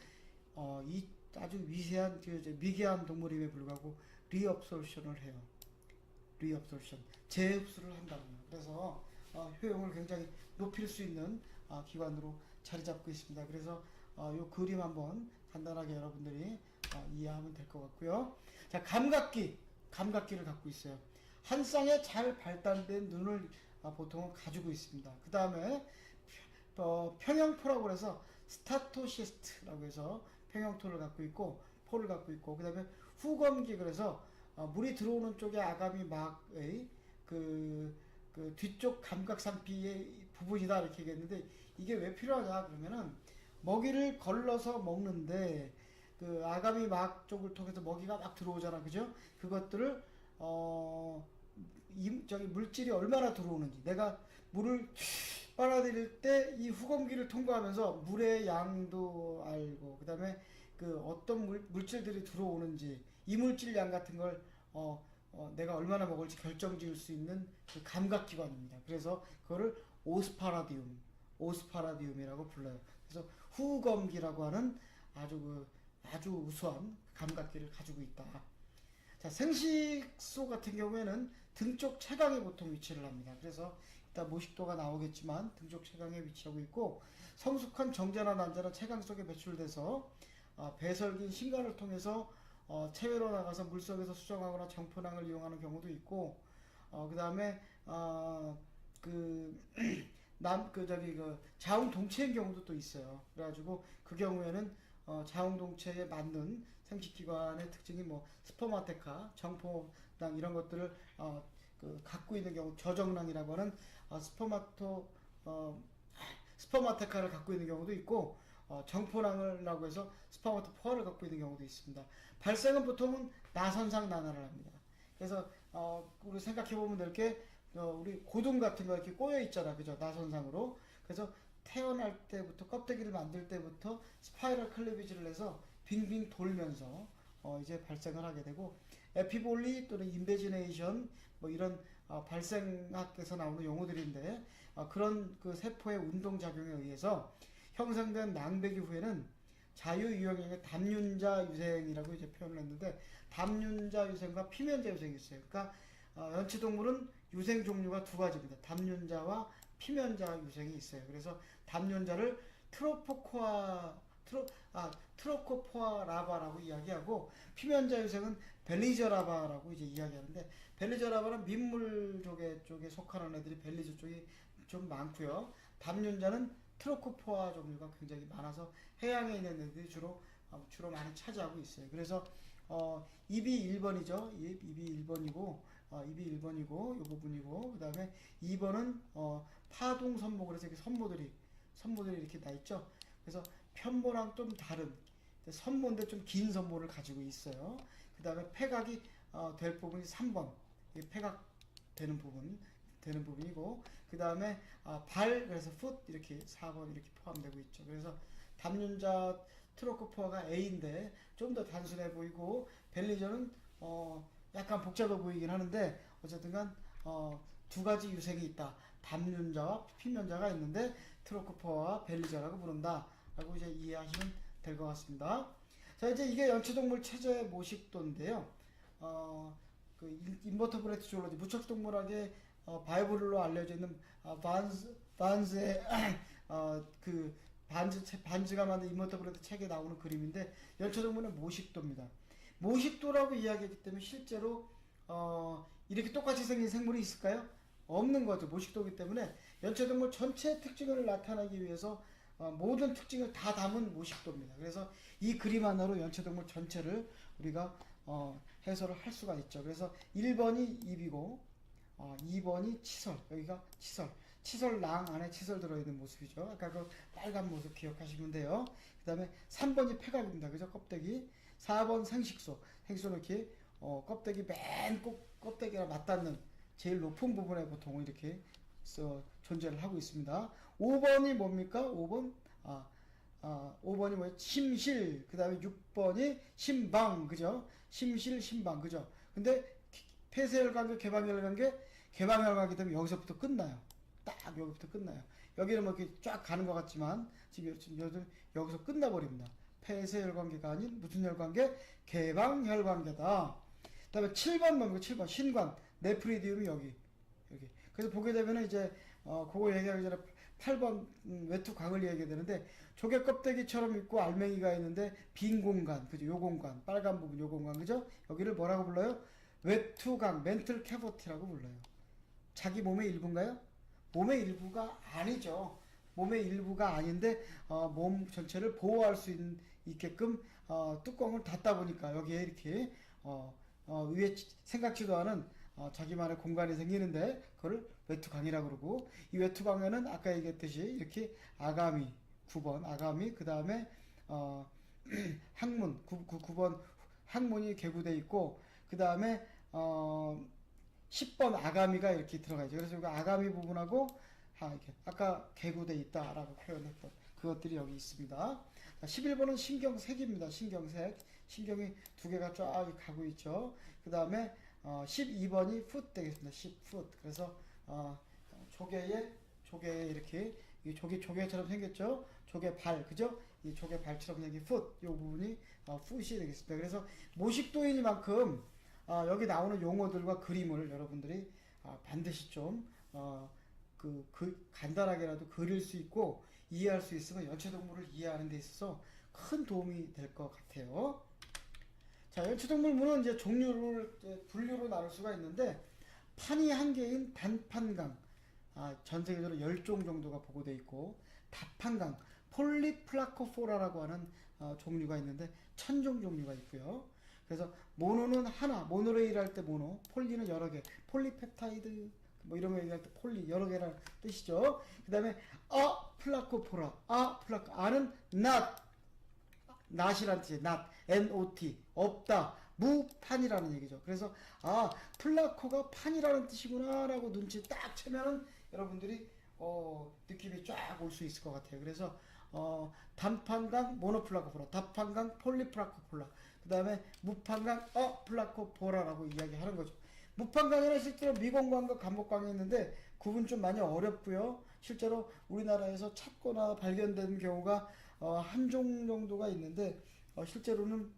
이 아주 미세한 미개한 동물임에 불구하고 리업솔션을 해요. 리업솔션 재흡수를 한다는 거예요. 그래서 효용을 굉장히 높일 수 있는 기관으로 자리 잡고 있습니다. 그래서 이 그림 한번 간단하게 여러분들이 이해하면 될 것 같고요. 자, 감각기를 갖고 있어요. 한 쌍의 잘 발달된 눈을 보통은 가지고 있습니다. 그 다음에 평형포라고 해서 스타토시스트라고 해서 평형토를 갖고 있고 포를 갖고 있고 그 다음에 후검기, 그래서 물이 들어오는 쪽에 아가미 막의 그 뒤쪽 감각상피의 부분이다 이렇게 얘기했는데 이게 왜 필요하냐 그러면은 먹이를 걸러서 먹는데 그 아가미 막 쪽을 통해서 먹이가 막 들어오잖아, 그죠? 그것들을 물질이 얼마나 들어오는지, 내가 물을 빨아들일 때 이 후검기를 통과하면서 물의 양도 알고, 그 다음에 어떤 물질들이 들어오는지, 이물질 양 같은 걸 내가 얼마나 먹을지 결정지을 수 있는 그 감각기관입니다. 그래서 그거를 오스파라디움이라고 불러요. 그래서 후검기라고 하는 아주 우수한 감각기를 가지고 있다. 자, 생식소 같은 경우에는 등쪽 채강에 보통 위치를 합니다. 그래서 이따 모식도가 나오겠지만 등쪽 채강에 위치하고 있고 성숙한 정자나 난자는 채강 속에 배출돼서 배설기인 신관을 통해서 체외로 나가서 물속에서 수정하거나 정포낭을 이용하는 경우도 있고 그 다음에 자웅동체인 경우도 또 있어요. 그래가지고 그 경우에는 자웅동체에 맞는 생식기관의 특징이 스퍼마테카, 정포낭 이런 것들을 갖고 있는 경우, 저정낭이라고 하는 스퍼마테카를 갖고 있는 경우도 있고 정포낭이라고 해서 스퍼마토포아를 갖고 있는 경우도 있습니다. 발생은 보통은 나선상 난화를 합니다. 그래서 우리 생각해보면 될 게 우리 고등 같은 거 이렇게 꼬여 있잖아, 그죠? 나선상으로. 그래서 태어날 때부터 껍데기를 만들 때부터 스파이럴 클리비지를 해서 빙빙 돌면서 이제 발생을 하게 되고 에피볼리 또는 인베지네이션 이런 발생학에서 나오는 용어들인데 그런 그 세포의 운동작용에 의해서 형성된 낭배기 후에는 자유유형의 담윤자 유생이라고 이제 표현을 했는데 담윤자 유생과 피면자 유생이 있어요. 그러니까 연체동물은 유생 종류가 두 가지입니다. 담윤자와 피면자 유생이 있어요. 그래서 담윤자를 트로코포아 라바라고 이야기하고 피면자 유생은 벨리저 라바라고 이제 이야기하는데 벨리저 라바는 민물 쪽에 속하는 애들이 벨리저 쪽이 좀 많고요. 담윤자는 트로코포아 종류가 굉장히 많아서 해양에 있는 애들이 주로 주로 많이 차지하고 있어요. 그래서 입이 1번이죠. 입이 1번이고 입이 1번이고 이 부분이고 그 다음에 2번은 파동 선모. 그래서 이렇게 선모들이 이렇게 나 있죠. 그래서 편모랑 좀 다른 선모인데 좀 긴 선모를 가지고 있어요. 그 다음에 폐각이 될 부분이 3번. 폐각 되는 부분이고 그 다음에 발, 그래서 foot 이렇게 4번 이렇게 포함되고 있죠. 그래서 담윤자 트로코포아가 A인데 좀 더 단순해 보이고 벨리저는 약간 복잡해 보이긴 하는데 어쨌든간 두 가지 유색이 있다. 담윤자와 피면자가 있는데 트로코포아와 벨리저라고 부른다 라고 이제 이해하시면 될 것 같습니다. 자, 이제 이게 연체동물 체제 모식도인데요. 그 인버터브레트 조로지 무척동물학의 바이블로 알려져 있는 반즈의 그 반즈가 만든 인버터브레트 책에 나오는 그림인데 연체동물은 모식도입니다. 모식도라고 이야기했기 때문에 실제로 이렇게 똑같이 생긴 생물이 있을까요? 없는 거죠. 모식도이기 때문에 연체동물 전체 특징을 나타내기 위해서 모든 특징을 다 담은 모식도입니다. 그래서 이 그림 하나로 연체동물 전체를 우리가 해설을 할 수가 있죠. 그래서 1번이 입이고 2번이 치설. 여기가 치설낭 안에 치설 들어있는 모습이죠. 아까 그 빨간 모습 기억하시면 돼요. 그 다음에 3번이 폐각입니다. 그죠? 껍데기. 4번 생식소. 생식소는 이렇게 껍데기 맨 껍데기랑 맞닿는 제일 높은 부분에 보통 이렇게 존재를 하고 있습니다. 5번이 뭡니까? 5번 5번이 뭐예요? 심실. 그 다음에 6번이 심방. 그죠? 심실, 심방. 그죠? 근데 폐쇄혈관계, 개방혈관계 되면 여기서부터 끝나요. 딱 여기부터 끝나요. 여기는 뭐 이렇게 쫙 가는 것 같지만 지금 여기서 끝나버립니다. 폐쇄혈관계가 아닌 무슨 혈관계? 개방혈관계다. 그 다음에 7번 뭡니까? 7번 신관. 네프리디움이 여기. 그래서 보게 되면 이제 그거 얘기하기 전에 8번 외투광을 얘기해야 되는데 조개 껍데기처럼 있고 알맹이가 있는데 빈 공간, 그죠? 요 공간, 빨간 부분 요 공간, 그죠? 여기를 뭐라고 불러요? 외투광, 멘틀 캐버티라고 불러요. 자기 몸의 일부인가요? 몸의 일부가 아니죠. 몸의 일부가 아닌데 몸 전체를 보호할 수 있게끔 뚜껑을 닫다 보니까 여기에 이렇게 위에 생각지도 않은 자기만의 공간이 생기는데 그걸 외투광이라고 그러고 이 외투광에는 아까 얘기했듯이 이렇게 아가미 9번 아가미 그 다음에 항문 9번 항문이 개구돼 있고 그 다음에 10번 아가미가 이렇게 들어가 있죠. 그래서 그 아가미 부분하고 이렇게 아까 개구돼 있다라고 표현했던 그것들이 여기 있습니다. 11번은 신경색입니다. 신경이 두 개가 쫙 가고 있죠. 그 다음에 12번이 foot 되겠습니다. 10foot. 그래서 조개에 이렇게 이 조개처럼 생겼죠. 조개 발, 그죠? 이 조개 발처럼 생긴 foot, 이 부분이 foot이 되겠습니다. 그래서 모식도이니만큼 여기 나오는 용어들과 그림을 여러분들이 반드시 좀 간단하게라도 그릴 수 있고 이해할 수 있으면 연체동물을 이해하는 데 있어서 큰 도움이 될 것 같아요. 자, 연체동물문은 이제 분류로 나눌 수가 있는데 판이 한 개인 단판강, 전 세계적으로 10종 정도가 보고되어 있고 다판강, 폴리플라코포라라고 하는 종류가 있는데 1000종 종류가 있고요. 그래서 모노는 하나, 모노레일 할 때 모노, 폴리는 여러 개, 폴리펩타이드 뭐 이런 거 얘기할 때 폴리 여러 개라는 뜻이죠. 그 다음에 플라코포라, 아는 not이라는 뜻이에요. not, 없다, 무판이라는 얘기죠. 그래서 플라코가 판이라는 뜻이구나 라고 눈치 딱 채면은 여러분들이 느낌이 쫙 올 수 있을 것 같아요. 그래서 단판강 모노플라코포라, 다판강 폴리플라코포라, 그 다음에 무판강 플라코포라라고 이야기하는 거죠. 무판강에는 실제로 미공강과 감목강이 있는데 구분 좀 많이 어렵고요. 실제로 우리나라에서 찾거나 발견된 경우가 한 종 정도가 있는데 실제로는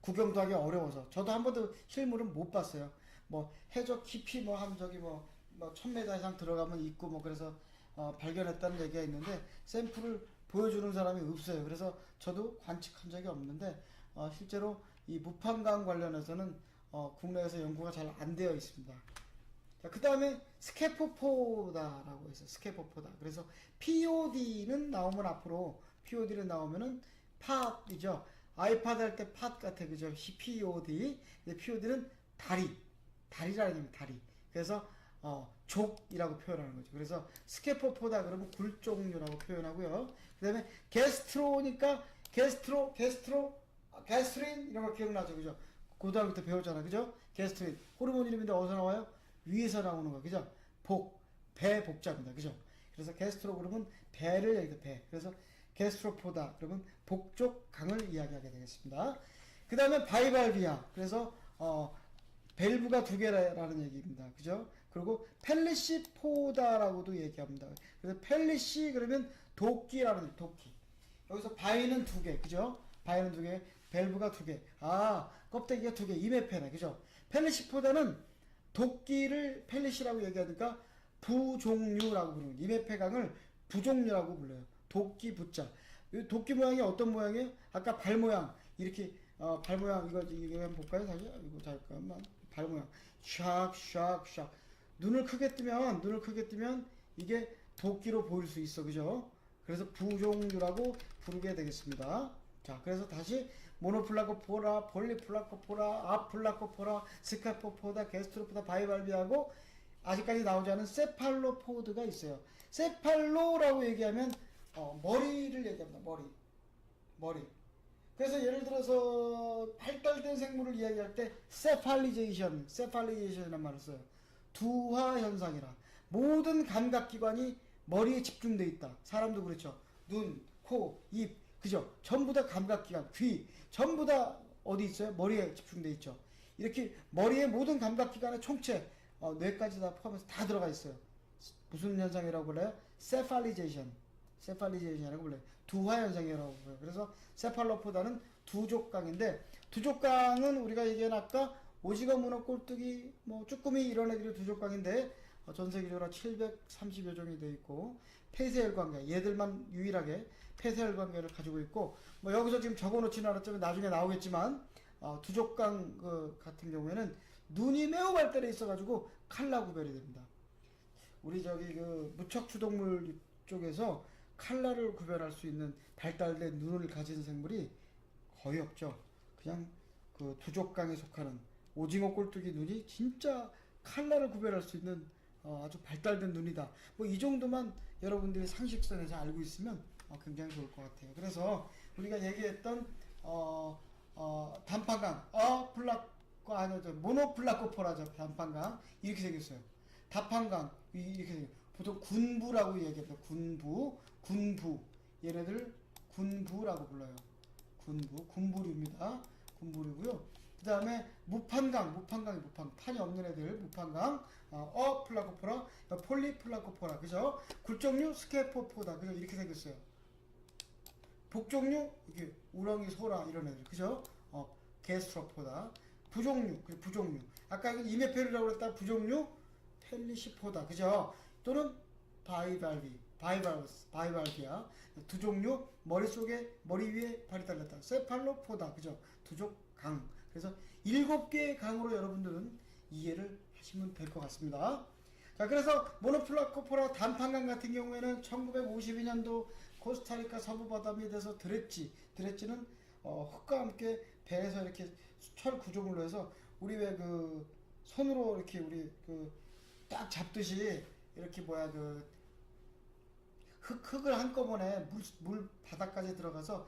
구경도 하기 어려워서 저도 한 번도 실물은 못 봤어요. 뭐 해적 깊이 한 저기 1000m 이상 들어가면 있고 그래서 발견했다는 얘기가 있는데 샘플을 보여주는 사람이 없어요. 그래서 저도 관측한 적이 없는데 실제로 이 무판강 관련해서는 국내에서 연구가 잘 안 되어 있습니다. 자, 그 다음에 스케포포다라고 해서 스케포포다. 그래서 POD는 나오면 앞으로 POD는 나오면은 팟이죠. 아이팟 할 때 팟 같아, 그죠? POD. POD는 다리라는 얘기입니다. 다리. 그래서 족이라고 표현하는 거죠. 그래서 스케포포다 그러면 굴 종류라고 표현하고요. 그 다음에 게스트로니까 게스트린 이런 거 기억나죠, 그죠? 고등학교 때 배웠잖아, 그죠? 게스트린 호르몬 이름인데 어디서 나와요? 위에서 나오는 거, 그죠? 배 복자입니다, 그죠? 그래서 게스트로 그러면 배를 얘기해, 배. 그래서 게스트로포다 그러면 복족강을 이야기하게 되겠습니다. 그 다음에 바이발비아. 그래서 밸브가 두 개라는 얘기입니다. 그죠? 그리고 펠리시포다라고도 얘기합니다. 그래서 펠리시 그러면 도끼라는 얘기, 도끼. 여기서 바이는 두 개, 그죠? 바이는 두 개, 밸브가 두 개. 껍데기가 두 개, 이메페네, 그죠? 펠리시포다는 도끼를 펠리시라고 얘기하니까 부종류라고 부르는 이메페강을 부종류라고 불러요. 도끼 부자. 도끼 모양이 어떤 모양이에요? 아까 발 모양 이렇게 발 모양 이거 한번 볼까요? 다시 이거 잠깐만 발 모양 샥샥샥 눈을 크게 뜨면 이게 도끼로 보일 수 있어, 그죠? 그래서 부종류라고 부르게 되겠습니다. 자, 그래서 다시 모노플라코포라, 폴리플라코포라, 아플라코포라, 스카포포다, 게스트로포다, 바이발비하고 아직까지 나오지 않은 세팔로포드가 있어요. 세팔로라고 얘기하면 머리를 얘기합니다. 머리. 그래서 예를 들어서 발달된 생물을 이야기할 때 세팔리제이션이라는 말을 써요. 두화 현상이라. 모든 감각기관이 머리에 집중돼 있다. 사람도 그렇죠. 눈, 코, 입, 그죠? 전부 다 감각기관, 귀, 전부 다 어디 있어요? 머리에 집중돼 있죠. 이렇게 머리의 모든 감각기관의 총체, 뇌까지 다 포함해서 다 들어가 있어요. 무슨 현상이라고 불러요? 세팔리제이션이라고 불러요. 두화 현상이라고 불러요. 그래서 세팔로포다는 두족강인데, 두족강은 우리가 얘기한 아까 오징어, 문어, 꼴뚜기, 쭈꾸미 이런 애들이 두족강인데 전 세계적으로 730여 종이 되어 있고 폐쇄혈관계, 얘들만 유일하게 폐쇄혈관계를 가지고 있고 여기서 지금 적어놓지는 않았지만 나중에 나오겠지만 두족강 같은 경우에는 눈이 매우 발달해 있어가지고 칼라 구별이 됩니다. 우리 무척추동물 쪽에서 칼라를 구별할 수 있는 발달된 눈을 가진 생물이 거의 없죠. 그냥 그 두족강에 속하는 오징어 꼴뚜기 눈이 진짜 칼라를 구별할 수 있는 아주 발달된 눈이다. 이 정도만 여러분들이 상식선에서 알고 있으면 굉장히 좋을 것 같아요. 그래서 우리가 얘기했던 단판강, 모노플라코포라죠. 단판강 이렇게 생겼어요. 다판강 이렇게 생겼어요. 보통 군부라고 얘기해요. 군부. 얘네들 군부라고 불러요. 군부류입니다. 군부류고요. 그 다음에 무판강이 판이 없는 애들 무판강, 플라코포라, 폴리플라코포라, 그죠? 굴종류 스케포포다, 그죠? 이렇게 생겼어요. 복종류 이렇게 우렁이, 소라 이런 애들, 그죠? 게스트로포다. 부종류. 아까 이메페르라고 그랬다. 부종류 펠리시포다, 그죠? 또는 바이발비아. 두 종류 머리 위에 발이 달렸다. 세팔로포다, 그죠? 두족강. 그래서 7개의 강으로 여러분들은 이해를 하시면 될 것 같습니다. 자, 그래서 모노플라코포라 단판강 같은 경우에는 1952년도 코스타리카 서부바다미에 대해서 드레찌는 흙과 함께 배에서 이렇게 철 구조물로 해서 우리 왜 손으로 이렇게 우리 딱 잡듯이 이렇게 흙을 한꺼번에 물 바닥까지 들어가서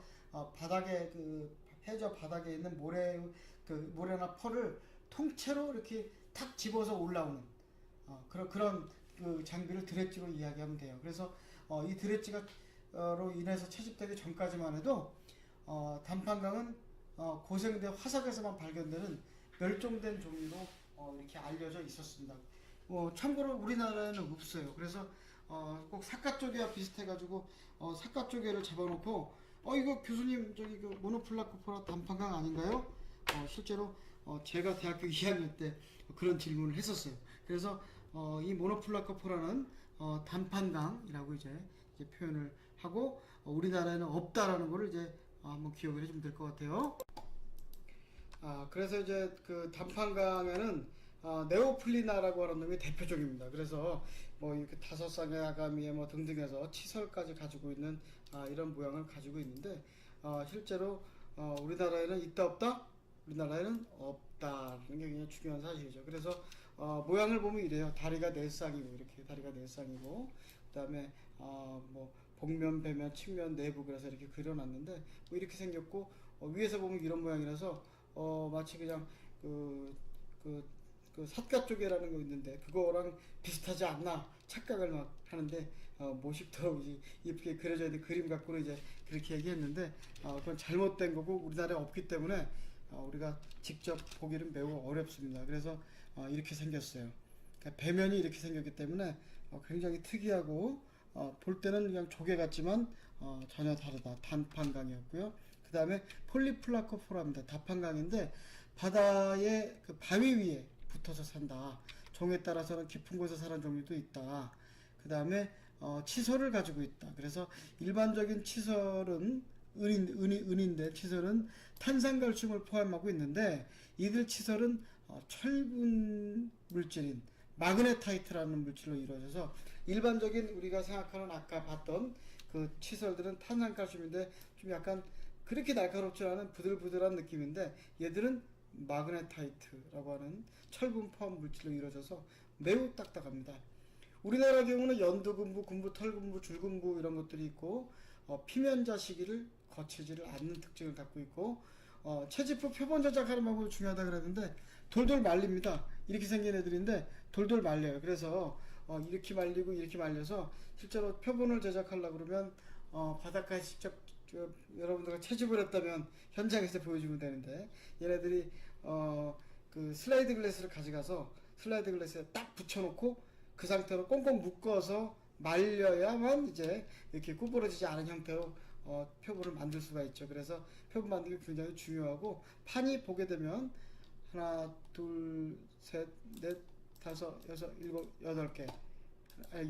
바닥에 해저 바닥에 있는 모래나 펄을 통째로 이렇게 탁 집어서 올라오는 그런 장비를 드레지로 이야기하면 돼요. 그래서 이 드레지로 인해서 채집되기 전까지만 해도 단판강은 고생대 화석에서만 발견되는 멸종된 종류로 이렇게 알려져 있었습니다. 참고로 우리나라에는 없어요. 그래서 꼭 사카조개와 비슷해가지고 사카조개를 잡아놓고 이거 교수님 모노플라코포라 단판강 아닌가요? 실제로 제가 대학교 2학년 때 그런 질문을 했었어요. 그래서 이 모노플라코포라는 단판강이라고 이제 표현을 하고 우리나라에는 없다라는 거를 이제 한번 기억을 해주면 될 것 같아요. 그래서 이제 그 단판강에는 네오플리나라고 하는 놈이 대표적입니다. 그래서 이렇게 5쌍의 아가미에 등등해서 치설까지 가지고 있는 이런 모양을 가지고 있는데 실제로 우리나라에는 있다 없다? 우리나라에는 없다라는 게 굉장히 중요한 사실이죠. 그래서 모양을 보면 이래요. 다리가 네 쌍이고 이렇게 다리가 네 쌍이고 그다음에 뭐 복면, 배면, 측면, 내부 그래서 이렇게 그려놨는데 뭐 이렇게 생겼고 위에서 보면 이런 모양이라서 마치 그냥 그 삿갓조개라는 거 있는데 그거랑 비슷하지 않나 착각을 막 하는데 모식도 이쁘게 그려져 있는 그림 갖고는 이제 그렇게 얘기했는데 그건 잘못된 거고 우리나라에 없기 때문에 우리가 직접 보기는 매우 어렵습니다. 그래서 이렇게 생겼어요. 그러니까 배면이 이렇게 생겼기 때문에 굉장히 특이하고 볼 때는 그냥 조개 같지만 전혀 다르다. 단판강이었고요. 그 다음에 폴리플라코포라입니다. 다판강인데 바다의 그 바위 위에 붙어서 산다. 종에 따라서는 깊은 곳에 사는 종류도 있다. 그 다음에 치설을 가지고 있다. 그래서 일반적인 치설은 은인데 치설은 탄산칼슘을 포함하고 있는데 이들 치설은 철분 물질인 마그네타이트라는 물질로 이루어져서 일반적인 우리가 생각하는 아까 봤던 그 치설들은 탄산칼슘인데 좀 약간 그렇게 날카롭지 않은 부들부들한 느낌인데 얘들은 마그네타이트라고 하는 철분 포함 물질로 이루어져서 매우 딱딱합니다. 우리나라 경우는 연두군부, 군부, 털군부, 줄군부 이런 것들이 있고 피면자 시기를 거치지를 않는 특징을 갖고 있고 채집후 표본 제작하는 방법이 중요하다 그랬는데 돌돌 말립니다. 이렇게 생긴 애들인데 돌돌 말려요. 그래서 이렇게 말리고 이렇게 말려서 실제로 표본을 제작하려고 그러면 바닷가에 직접 여러분들과 채집을 했다면 현장에서 보여주면 되는데 얘네들이 그 슬라이드 글래스를 가져가서 슬라이드 글래스에 딱 붙여놓고 그 상태로 꽁꽁 묶어서 말려야만 이제 이렇게 구부러지지 않은 형태로 표본을 만들 수가 있죠. 그래서 표본 만들기 굉장히 중요하고 판이 보게 되면 하나, 둘, 셋, 넷, 다섯, 여섯, 일곱, 여덟 개.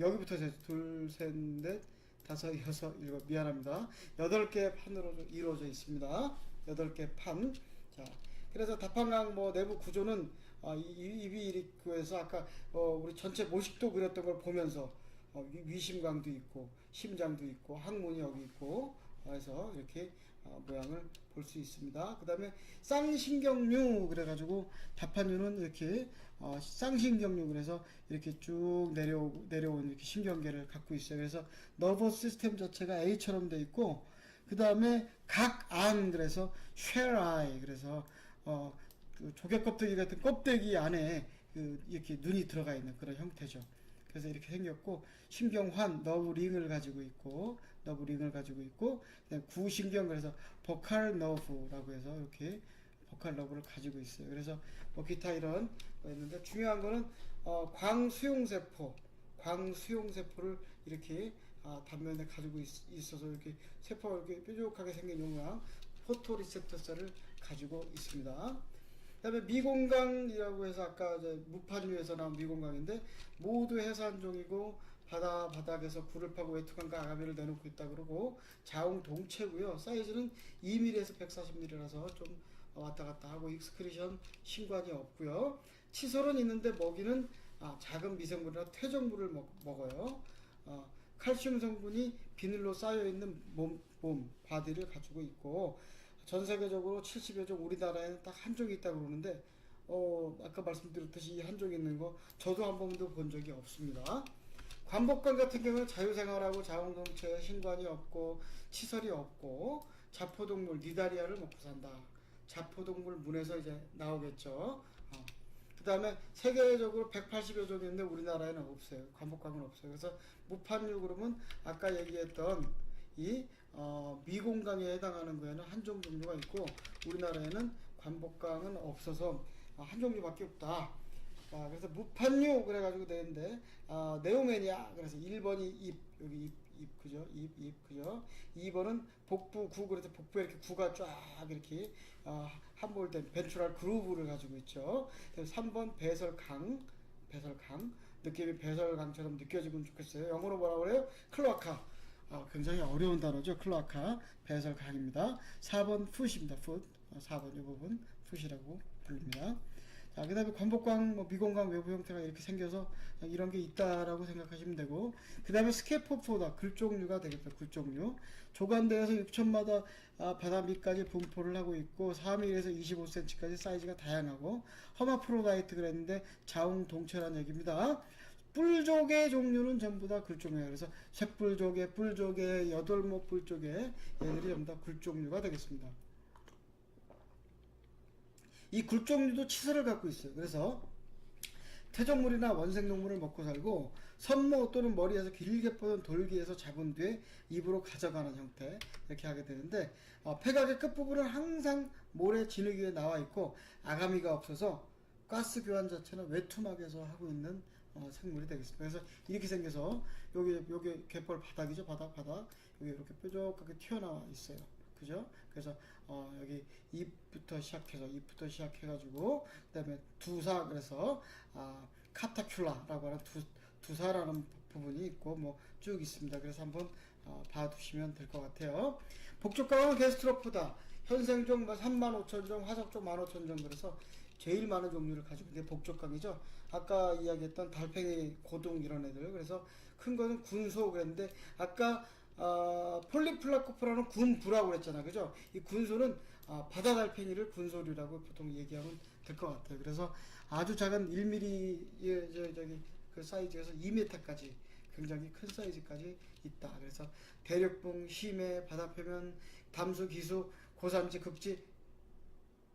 여기부터 둘, 셋, 넷, 다섯, 여섯, 일곱. 미안합니다. 8개 판으로 이루어져 있습니다. 8개 판. 자, 그래서 다판강 뭐 내부 구조는 입이 이렇고 해서 아까 우리 전체 모식도 그렸던 걸 보면서 위심강도 있고 심장도 있고 항문이 여기 있고 해서 이렇게 모양을 볼 수 있습니다. 그 다음에 쌍신경류 그래가지고 다판류는 이렇게 쌍신경류 그래서 이렇게 쭉 내려온 이렇게 신경계를 갖고 있어요. 그래서 너버스 시스템 자체가 A처럼 돼 있고 그 다음에 각안 그래서 쉘 아이 그래서 그 조개 껍데기 같은 껍데기 안에 이렇게 눈이 들어가 있는 그런 형태죠. 그래서 이렇게 생겼고 신경환 너브링을 가지고 있고 그다음에 구신경 그래서 보칼 너브라고 해서 이렇게 보칼 너브를 가지고 있어요. 그래서 뭐 기타 이런 거 있는데 중요한 거는 광수용세포를 이렇게 단면에 가지고 있어서 이렇게 세포가 이렇게 뾰족하게 생긴 모양 포토리셉터셀을 가지고 있습니다. 그 다음에 미공강이라고 해서 아까 무판류에서 나온 미공강인데 모두 해산종이고 바닥에서 굴을 파고 외투강과 아가미를 내놓고 있다 그러고 자웅 동체고요. 사이즈는 2mm에서 140mm라서 좀 왔다 갔다 하고 익스크리션 신관이 없고요. 치솔은 있는데 먹이는 작은 미생물이나 퇴적물을 먹어요. 칼슘 성분이 비늘로 쌓여있는 몸 바디를 가지고 있고 전 세계적으로 70여 종 우리나라에는 딱 한 종이 있다고 그러는데 아까 말씀드렸듯이 이 한 종이 있는 거 저도 한 번도 본 적이 없습니다. 관복강 같은 경우는 자유생활하고 자웅동체 신관이 없고 치설이 없고 자포동물 니다리아를 먹고 산다. 자포동물 문에서 이제 나오겠죠. 그 다음에 세계적으로 180여 종이 있는데 우리나라에는 없어요. 관복강은 없어요. 그래서 무판류 그러면 아까 얘기했던 이 미공강에 해당하는 거에는 한 종 정도가 있고 우리나라에는 관복강은 없어서 한 종류밖에 없다. 그래서 무판류 그래가지고 되는데 네오메니아 그래서 1번이 입 여기 입 그죠? 입 그죠? 2번은 복부 구 그래서 복부에 이렇게 구가 쫙 이렇게 함몰된 벤트럴 그루브를 가지고 있죠. 3번 배설강 느낌이 배설강처럼 느껴지면 좋겠어요. 영어로 뭐라고 그래요? 클로아카. 굉장히 어려운 단어죠. 클로아카 배설강입니다. 4번 풋입니다. 풋 4번 이 부분 풋이라고 부릅니다. 자, 그 다음에 관복광, 뭐 미공광 외부 형태가 이렇게 생겨서 이런 게 있다라고 생각하시면 되고, 그 다음에 스케포포다, 글 종류가 되겠다. 글 종류. 조간대에서 6천마다 바다 밑까지 분포를 하고 있고, 4mm에서 25cm까지 사이즈가 다양하고, 허마프로다이트 그랬는데 자웅동체란 얘기입니다. 뿔조개 종류는 전부 다 굴종이에요. 그래서 쇳뿔조개, 뿔조개, 여덟목 뿔조개, 얘들이 전부 다 굴종류가 되겠습니다. 이 굴종류도 치설을 갖고 있어요. 그래서 태종물이나 원생동물을 먹고 살고, 선모 또는 머리에서 길게 뻗은 돌기에서 잡은 뒤에 입으로 가져가는 형태, 이렇게 하게 되는데, 폐각의 끝부분은 항상 모래 진흙 위에 나와 있고 아가미가 없어서 가스 교환 자체는 외투막에서 하고 있는 생물이 되겠습니다. 그래서 이렇게 생겨서 여기 갯벌 바닥이죠. 바닥 여기 이렇게 뾰족하게 튀어나와 있어요. 그죠? 그래서 여기 입부터 시작해가지고 그다음에 두사, 그래서 카타큘라라고 하는 두사라는 부분이 있고 뭐 쭉 있습니다. 그래서 한번 봐두시면 될 것 같아요. 복족강은 게스트로포다. 현생종 35,000종, 화석종 15,000종, 그래서 제일 많은 종류를 가지고 있는 게 복족강이죠. 아까 이야기했던 달팽이, 고둥 이런 애들. 그래서 큰 거는 군소 그랬는데, 아까 폴리플라코프라는 군부라고 그랬잖아, 그죠? 이 군소는 바다 달팽이를 군소류라고 보통 얘기하면 될 것 같아요. 그래서 아주 작은 1mm 저기 그 사이즈에서 2m까지 굉장히 큰 사이즈까지 있다. 그래서 대륙붕, 심해, 바다표면, 담수, 기수, 고산지, 급지,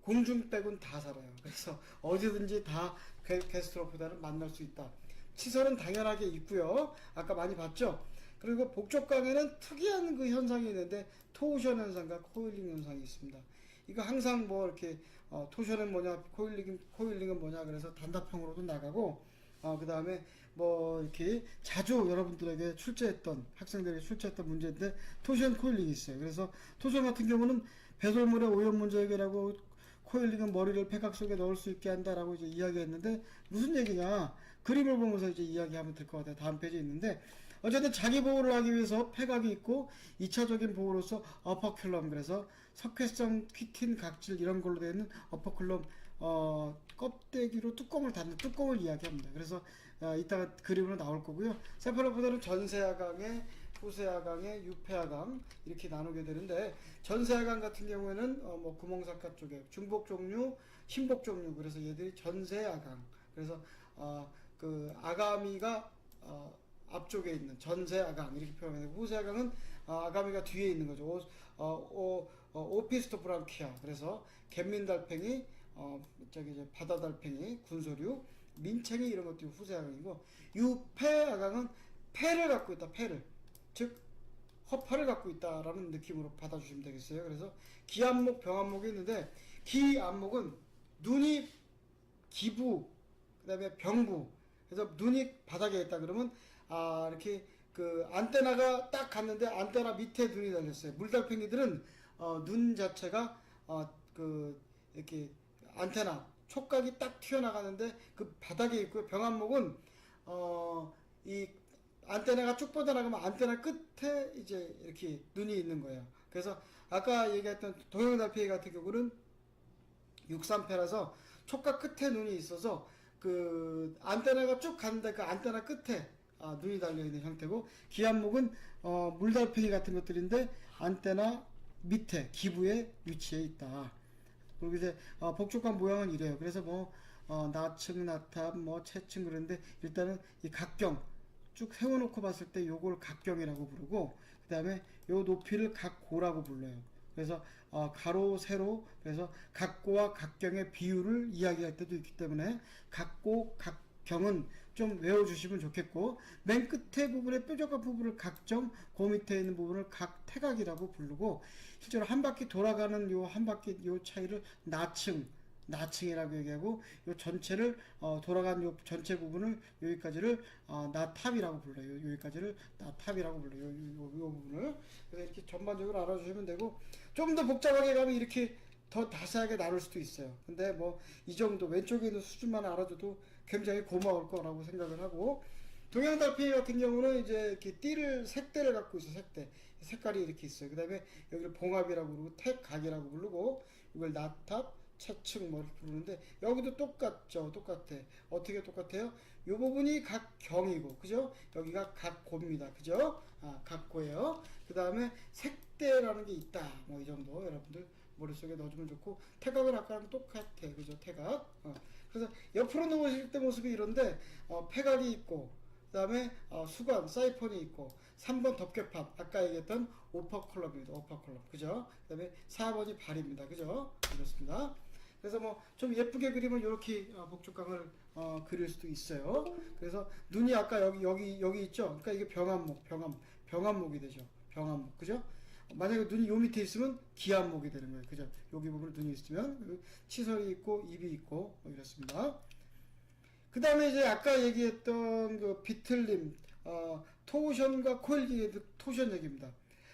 공중 빼곤 다 살아요. 그래서 어디든지 다 게스트로포다는 만날 수 있다. 치설은 당연하게 있고요. 아까 많이 봤죠? 그리고 복족강에는 특이한 그 현상이 있는데 토우션 현상과 코일링 현상이 있습니다. 이거 항상 뭐 이렇게 토션은 뭐냐, 코일링은 뭐냐, 그래서 단답형으로도 나가고, 그 다음에 뭐 이렇게 자주 여러분들에게 학생들에게 출제했던 문제인데 토션 코일링이 있어요. 그래서 토션 같은 경우는 배설물의 오염 문제 해결하고, 코일링은 머리를 폐각 속에 넣을 수 있게 한다라고 이제 이야기했는데, 무슨 얘기냐, 그림을 보면서 이제 이야기하면 될 것 같아요. 다음 페이지에 있는데, 어쨌든 자기 보호를 하기 위해서 폐각이 있고 2차적인 보호로서 어퍼큘럼, 그래서 석회성 퀴틴 각질 이런 걸로 되어 있는 어퍼큘럼 껍데기로 뚜껑을 닫는 뚜껑을 이야기합니다. 그래서 이따가 그림으로 나올 거고요. 세팔로포다는 전세아강에, 후세아강에, 유폐아강 이렇게 나누게 되는데, 전세아강 같은 경우에는 뭐 구멍사카 쪽에 중복 종류, 신복 종류, 그래서 얘들이 전세아강. 그래서 그 아가미가 앞쪽에 있는 전세아강 이렇게 표현해요. 후세아강은 아가미가 뒤에 있는 거죠. 오피스토브랑키아. 그래서 갯민달팽이, 저기 이제 바다달팽이, 군소류, 민챙이 이런 것들이 후세아강이고, 유폐아강은 폐를 갖고 있다. 폐를, 즉 허파를 갖고 있다라는 느낌으로 받아주시면 되겠어요. 그래서 기안목, 병안목이 있는데, 기안목은 눈이 기부, 그 다음에 병부. 그래서 눈이 바닥에 있다 그러면 이렇게 그 안테나가 딱 갔는데 안테나 밑에 눈이 달렸어요. 물달팽이들은 눈 자체가 그 이렇게 안테나 촉각이 딱 튀어나가는데 그 바닥에 있고요. 병안목은 이 안테나가 쭉 뻗어나가면 안테나 끝에 이제 이렇게 눈이 있는 거예요. 그래서 아까 얘기했던 동영달팽이 같은 경우는 63패라서 촉각 끝에 눈이 있어서 그 안테나가 쭉 가는데 그 안테나 끝에 눈이 달려있는 형태고, 기안목은 물달팽이 같은 것들인데 안테나 밑에 기부에 위치해 있다. 그리고 이제 복족강 모양은 이래요. 그래서 뭐 나층, 나탑, 뭐 채층 그런데, 일단은 이 각경 쭉 세워놓고 봤을 때 요걸 각경이라고 부르고, 그 다음에 요 높이를 각고라고 불러요. 그래서 가로, 세로, 그래서 각고와 각경의 비율을 이야기할 때도 있기 때문에 각고, 각경은 좀 외워주시면 좋겠고, 맨 끝에 부분의 뾰족한 부분을 각정, 그 밑에 있는 부분을 각태각이라고 부르고, 실제로 한 바퀴 돌아가는 요 한 바퀴 요 차이를 나층이라고 얘기하고, 요 전체를 돌아간 요 전체 부분을 여기까지를 나탑이라고 불러요. 여기까지를 나탑이라고 불러요. 요 부분을. 그래서 이렇게 전반적으로 알아주시면 되고, 좀 더 복잡하게 가면 이렇게 더 자세하게 나눌 수도 있어요. 근데 뭐 이 정도 왼쪽에 있는 수준만 알아줘도 굉장히 고마울 거라고 생각을 하고, 동양달팽이 같은 경우는 이제 이렇게 색대를 갖고 있어. 색깔이 이렇게 있어요. 그 다음에 여기를 봉합이라고 부르고 택각이라고 부르고, 이걸 나탑, 채측 뭐 이렇게 부르는데 여기도 똑같죠. 똑같아. 어떻게 똑같아요? 요 부분이 각경이고 그죠? 여기가 각고입니다. 그죠? 각고예요. 그 다음에 색대라는 게 있다. 뭐 이 정도 여러분들 머릿속에 넣어주면 좋고 태각은 아까랑 똑같아. 그죠? 태각. 그래서 옆으로 누우실 때 모습이 이런데 패각이 있고 그 다음에 수관, 사이폰이 있고 3번 덮개팝 아까 얘기했던 오퍼컬럼입니다. 오퍼컬럼 그죠? 그 다음에 4번이 발입니다. 그죠? 이렇습니다. 그래서 뭐 좀 예쁘게 그리면 이렇게 복죽강을 그릴 수도 있어요. 그래서 눈이 아까 여기 있죠? 그러니까 이게 병안목이 되죠. 병안목 그죠? 만약에 눈이 요 밑에 있으면 기안목이 되는 거예요. 그죠? 여기 부분에 눈이 있으면 치설이 있고 입이 있고 뭐 이렇습니다. 그 다음에 이제 아까 얘기했던 그 비틀림, 토션과 코일기의 토션 얘기입니다.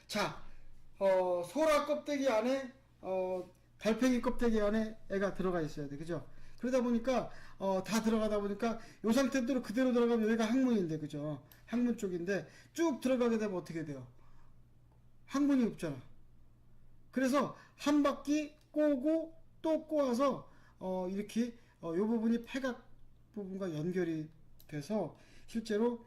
자, 소라 껍데기 안에, 달팽이 껍데기 안에 애가 들어가 있어야 돼. 그죠? 그러다 보니까, 다 들어가다 보니까, 요 상태대로 그대로 들어가면 여기가 항문인데, 그죠? 항문 쪽인데, 쭉 들어가게 되면 어떻게 돼요? 항문이 없잖아. 그래서 한 바퀴 꼬고 또 꼬아서, 이렇게, 요 부분이 폐각 부분과 연결이 돼서 실제로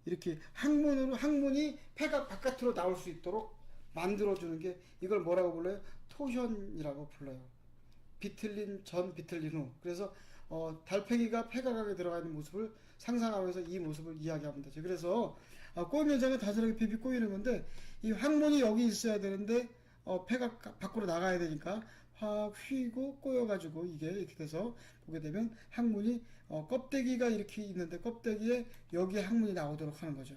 이렇게 항문이 폐각 바깥으로 나올 수 있도록 만들어주는 게 이걸 뭐라고 불러요? 토션이라고 불러요. 비틀린 전 비틀린 후. 그래서 달팽이가 폐각하게 들어가 있는 모습을 상상하면서 이 모습을 이야기하면 되죠. 그래서 꼬임 현상은 단순하게 비비 꼬이는 건데 이 항문이 여기 있어야 되는데 폐각 밖으로 나가야 되니까 확 휘고 꼬여가지고 이게 이렇게 돼서 보게 되면 항문이 껍데기가 이렇게 있는데 껍데기에 여기 항문이 나오도록 하는 거죠.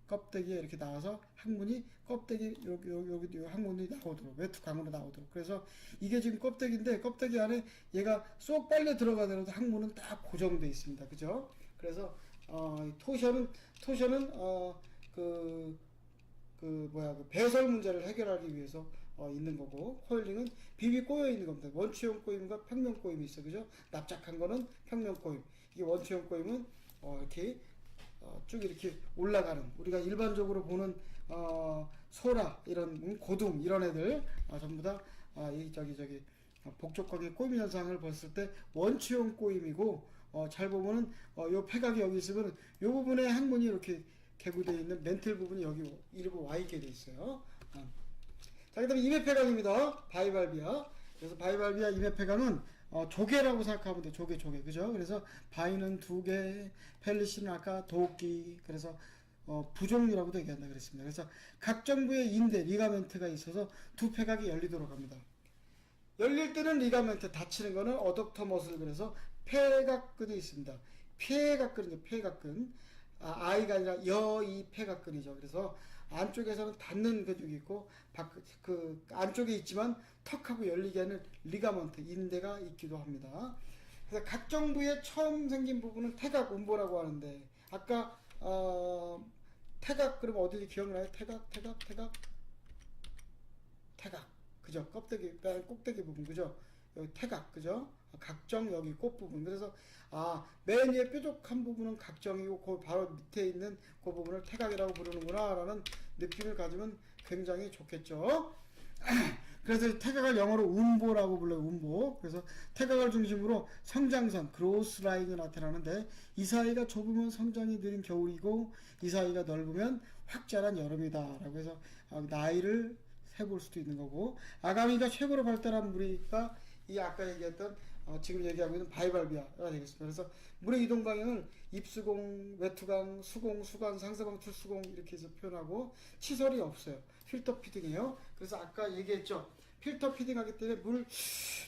껍데기에 이렇게 나와서 항문이 껍데기 여기 항문이 나오도록 외투강으로 나오도록. 그래서 이게 지금 껍데기인데 껍데기 안에 얘가 쏙 빨려 들어가더라도 항문은 딱 고정되어 있습니다. 그죠? 그래서 토션은 그 배설 문제를 해결하기 위해서 있는 거고 코일링은 비비 꼬여 있는 겁니다. 원추형 꼬임과 평면 꼬임이 있어. 그죠? 납작한 거는 평면 꼬임. 이게 원추형 꼬임은 이렇게 쭉 이렇게 올라가는 우리가 일반적으로 보는 소라 이런 고둥 이런 애들 전부 다 복잡하게 꼬임 현상을 봤을 때 원추형 꼬임이고 잘 보면은 요 폐각이 여기 있으면 요 부분에 항문이 이렇게 개구되어 있는 멘틀 부분이 여기 일부 와 있게 돼 있어요. 자, 그 다음에 임해폐각입니다. 바이발비아. 그래서 바이발비아 임해폐각은 조개라고 생각하면 돼. 조개. 그죠? 그래서 바이는 2개, 펠리시는 아까 도끼. 그래서 부종류라고도 얘기한다 그랬습니다. 그래서 각 정부의 인대, 리가멘트가 있어서 두 폐각이 열리도록 합니다. 열릴 때는 리가멘트, 닫히는 거는 어덕터 머슬. 그래서 폐각근이 있습니다. 폐각근이죠. 폐각근. 아이가 아니라 여이 폐각근이죠. 그래서 안쪽에서는 닿는 근육이 있고 그 안쪽에 있지만 턱하고 열리게 하는 리가먼트 인대가 있기도 합니다. 그래서 각 정부에 처음 생긴 부분은 태각 음보라고 하는데 아까 태각 그러면 어디 기억나요? 태각 그죠? 껍데기 꼭대기 부분 그죠? 여기 태각 그죠? 각정 여기 꽃 부분. 그래서 맨 위에 뾰족한 부분은 각정이고 그 바로 밑에 있는 그 부분을 태각이라고 부르는구나 라는 느낌을 가지면 굉장히 좋겠죠. 그래서 태각을 영어로 음보라고 불러요. 음보. 그래서 태각을 중심으로 성장선 그로스 라인이 나타나는데 이 사이가 좁으면 성장이 느린 겨울이고 이 사이가 넓으면 확자란 여름이다 라고 해서 나이를 세볼 수도 있는 거고 아가미가 최고로 발달한 무리가 이 아까 얘기했던 지금 얘기하고 있는 바이발비아가 되겠습니다. 그래서 물의 이동 방향을 입수공, 외투강, 수공, 수관, 상서방, 출수공 이렇게 해서 표현하고 치설이 없어요. 필터 피딩이에요. 그래서 아까 얘기했죠. 필터 피딩 하기 때문에 물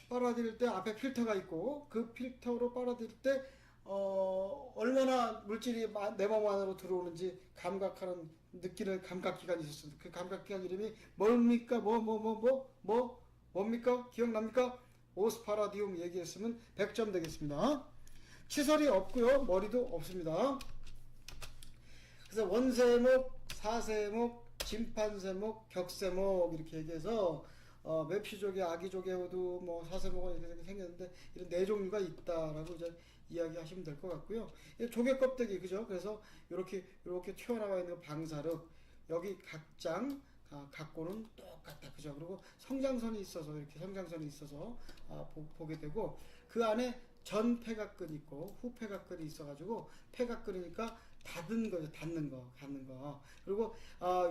빨아들일 때 앞에 필터가 있고 그 필터로 빨아들일 때 얼마나 물질이 내 몸 안으로 들어오는지 감각하는 느끼는 감각기관이 있었습니다. 그 감각기관 이름이 뭡니까? 뭡니까? 기억납니까? 오스파라디움 얘기했으면 100점 되겠습니다. 치설이 없고요. 머리도 없습니다. 그래서 원세목, 사세목, 진판세목, 격세목 이렇게 얘기해서 메피조개, 아기조개호도 뭐 사세목은 이렇게 생겼는데 이런 네 종류가 있다라고 이제 이야기하시면 될 것 같고요. 조개 껍데기 그죠? 그래서 이렇게 튀어나와 있는 방사륵 여기 각장 갖고는 똑같다. 그죠? 그리고 성장선이 있어서 이렇게 성장선이 있어서 보게 되고 그 안에 전 폐각근이 있고 후 폐각근이 있어가지고 폐각근이니까 닫은 거죠. 닫는 거. 그리고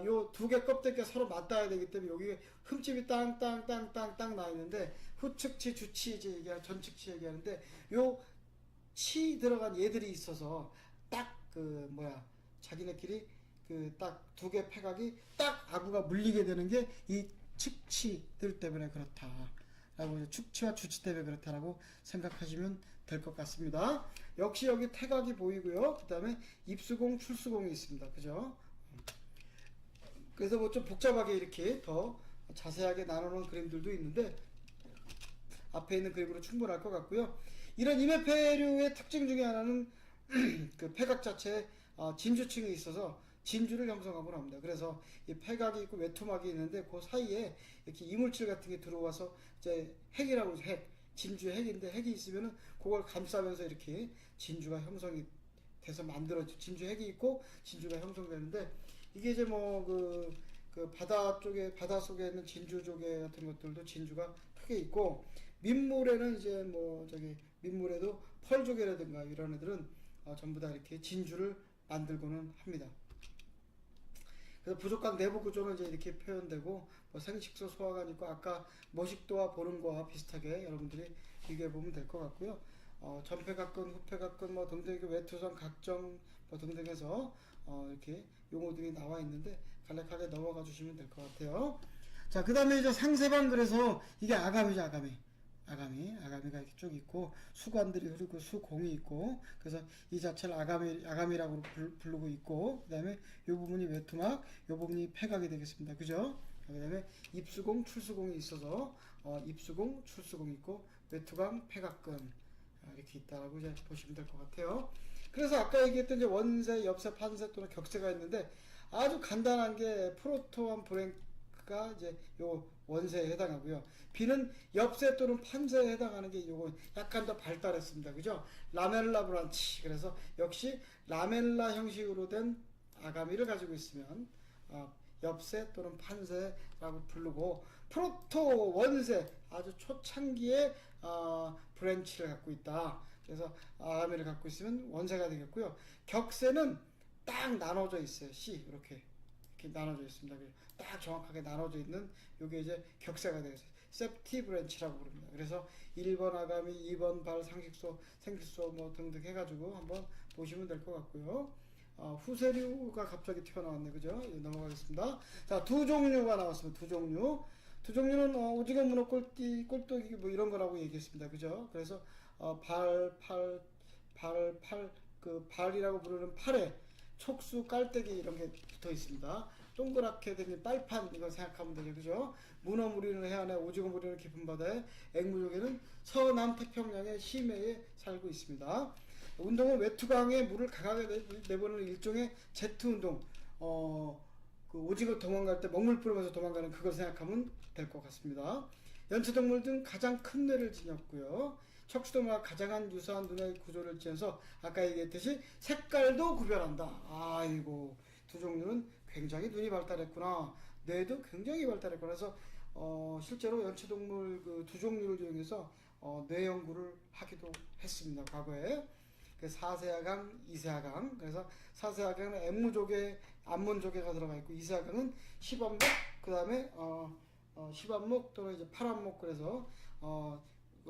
요 두 개 껍데기가 서로 맞닿아야 되기 때문에 여기 흠집이 땅땅땅땅땅 나 있는데 후측치, 주치 얘기하는 전측치 얘기하는데 요 치 들어간 얘들이 있어서 딱 자기네끼리 그 딱 두 개 폐각이 딱 아구가 물리게 되는 게 이 측치들 때문에 그렇다라고 축치와 주치 때문에 그렇다라고 생각하시면 될 것 같습니다. 역시 여기 태각이 보이고요. 그 다음에 입수공, 출수공이 있습니다. 그죠? 그래서 뭐 좀 복잡하게 이렇게 더 자세하게 나눠놓은 그림들도 있는데 앞에 있는 그림으로 충분할 것 같고요. 이런 임해폐류의 특징 중에 하나는 그 폐각 자체에 진주층이 있어서 진주를 형성하곤 합니다. 그래서 이 폐각이 있고 외투막이 있는데 그 사이에 이렇게 이물질 같은 게 들어와서 이제 핵이라고 해서 진주의 핵인데 핵이 있으면은 그걸 감싸면서 이렇게 진주가 형성이 돼서 진주 핵이 있고 진주가 형성되는데 이게 이제 뭐 그 바다 속에 있는 진주 조개 같은 것들도 진주가 크게 있고 민물에는 이제 민물에도 펄조개라든가 이런 애들은 전부 다 이렇게 진주를 만들고는 합니다. 그래서 부족한 내부 구조는 이제 이렇게 표현되고 생식소 소화관 있고 아까 모식도와 보름과 비슷하게 여러분들이 비교해 보면 될 것 같고요. 전폐각근, 후폐각근 등등 외투선 각정 등등 해서 이렇게 용어들이 나와 있는데 간략하게 넘어가 주시면 될 것 같아요. 자, 그 다음에 이제 상세방 그래서 이게 아가미죠, 아가미가 이렇게 쭉 있고 수관들이 흐르고 수공이 있고 그래서 이 자체를 아가미라고 부르고 있고 그 다음에 이 부분이 외투막, 이 부분이 폐각이 되겠습니다. 그죠? 그 다음에 입수공, 출수공이 있어서 입수공, 출수공 있고 외투강, 폐각근 이렇게 있다라고 이제 보시면 될 것 같아요. 그래서 아까 얘기했던 이제 원세, 엽세, 판세 또는 격세가 있는데 아주 간단한 게 프로토한 브랭크가 이제 요 원세에 해당하고요. B는 엽세 또는 판세에 해당하는 게 요거 약간 더 발달했습니다. 그죠? 라멜라 브란치. 그래서 역시 라멜라 형식으로 된 아가미를 가지고 있으면 엽세 또는 판세라고 부르고 프로토 원세 아주 초창기에 브랜치를 갖고 있다. 그래서 아가미를 갖고 있으면 원세가 되겠고요. 격세는 딱 나눠져 있어요. C 이렇게 나눠져 있습니다. 딱 정확하게 나눠져 있는 요게 이제 격세가 되겠어요. 세프티 브랜치라고 부릅니다. 그래서 1번 아가미, 2번 발, 생식소 등등 해가지고 한번 보시면 될 것 같고요. 후세류가 갑자기 튀어나왔네. 그죠? 넘어가겠습니다. 자, 두 종류가 나왔습니다. 두 종류는 오징어, 문어, 꼴뚜기 이런 거라고 얘기했습니다. 그죠? 그래서 그 발이라고 부르는 팔에 촉수, 깔때기 이런 게 붙어 있습니다. 동그랗게 생긴 빨판 이거 생각하면 되죠. 그죠? 문어 무리는 해안에, 오징어 무리는 깊은 바다에, 앵무족에는 서남 태평양의 심해에 살고 있습니다. 운동은 외투강에 물을 강하게 내보내는 일종의 제트 운동. 그 오징어 도망갈 때 먹물 뿌리면서 도망가는 그걸 생각하면 될 것 같습니다. 연체동물 등 가장 큰 뇌를 지녔고요. 척추동물과 가장 유사한 눈의 구조를 지어서 아까 얘기했듯이 색깔도 구별한다. 아이고, 두 종류는 굉장히 눈이 발달했구나. 뇌도 굉장히 발달했구나. 그래서 실제로 연체동물 그 두 종류를 이용해서 뇌 연구를 하기도 했습니다. 과거에. 그 4세아강, 2세아강. 그래서 4세아강은 앵무조개, 암몬조개가 들어가 있고 2세아강은 시반목, 그 다음에 시반목 또는 이제 파란목. 그래서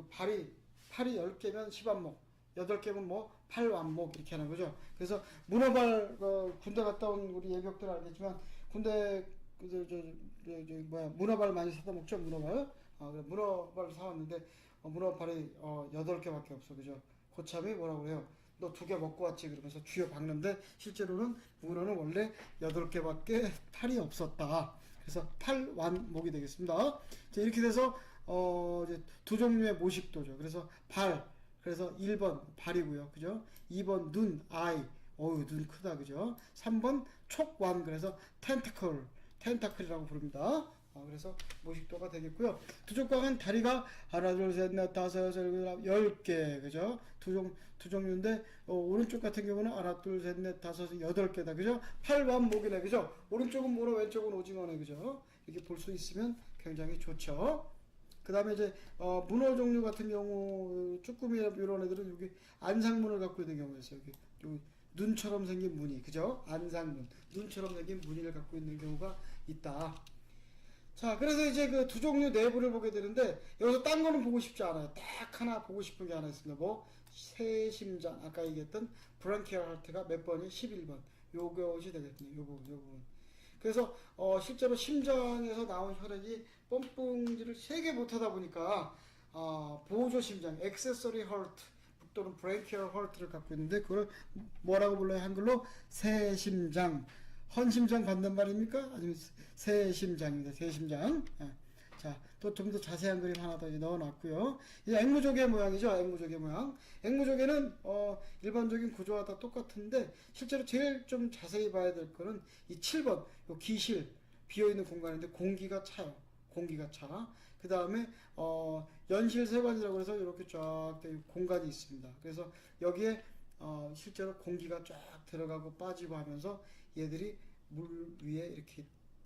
팔이 10개면 시반목, 8개면 뭐 팔완목 이렇게 하는 거죠. 그래서 문어발 군대 갔다 온 우리 예비역들 알겠지만 군대 문어발 많이 사다 먹죠. 문어발. 문어발 사왔는데 문어발이 8개밖에 없어. 그죠? 고참이 뭐라고 해요? 너 2개 먹고 왔지? 그러면서 쥐어 박는데 실제로는 문어는 원래 8개밖에 팔이 없었다. 그래서 팔완목이 되겠습니다. 자, 이렇게 돼서 이제 두 종류의 모식도죠. 그래서 그래서 1번 발이고요. 그죠? 2번 눈, 아이. 눈 크다. 그죠? 3번 촉완. 그래서 텐타클이라고 부릅니다. 그래서 모식도가 되겠고요. 두족강은 다리가 하나, 둘, 셋, 넷, 다섯, 여섯, 일곱, 10개, 그죠? 두 종류인데, 오른쪽 같은 경우는 하나, 둘, 셋, 넷, 다섯, 8개다, 그죠? 팔반목이네, 그죠? 오른쪽은 문어, 왼쪽은 오징어네, 그죠? 이렇게 볼 수 있으면 굉장히 좋죠. 그 다음에 이제, 문어 종류 같은 경우, 쭈꾸미 이런 애들은 여기 안상문을 갖고 있는 경우가 있어요. 여기 눈처럼 생긴 무늬, 그죠? 안상문. 눈처럼 생긴 무늬를 갖고 있는 경우가 있다. 자, 그래서 이제 그 두 종류 내부를 보게 되는데, 여기서 딴 거는 보고 싶지 않아요. 딱 하나 보고 싶은 게 하나 있습니다. 뭐, 새심장, 아까 얘기했던 브랑키얼 하트가 몇 번이? 11번. 요것이 되겠네요. 요 부분. 그래서, 실제로 심장에서 나온 혈액이 펌프질을 세게 못하다 보니까, 보조 심장, 액세서리 헐트, 또는 브레이키얼 헐트를 갖고 있는데, 그걸 뭐라고 불러요? 한글로? 새심장. 헌심장 받는 말입니까? 아니면 새심장입니다. 새심장. 자, 또 좀 더 자세한 그림 하나 더 넣어놨고요. 이 앵무조개 모양이죠. 앵무조개 모양. 앵무조개는 일반적인 구조와 다 똑같은데 실제로 제일 좀 자세히 봐야 될 거는 이 7번 요 기실 비어있는 공간인데 공기가 차요. 공기가 차. 그 다음에 연실세관이라고 해서 이렇게 쫙 공간이 있습니다. 그래서 여기에 실제로 공기가 쫙 들어가고 빠지고 하면서 얘들이 물 위에 이렇게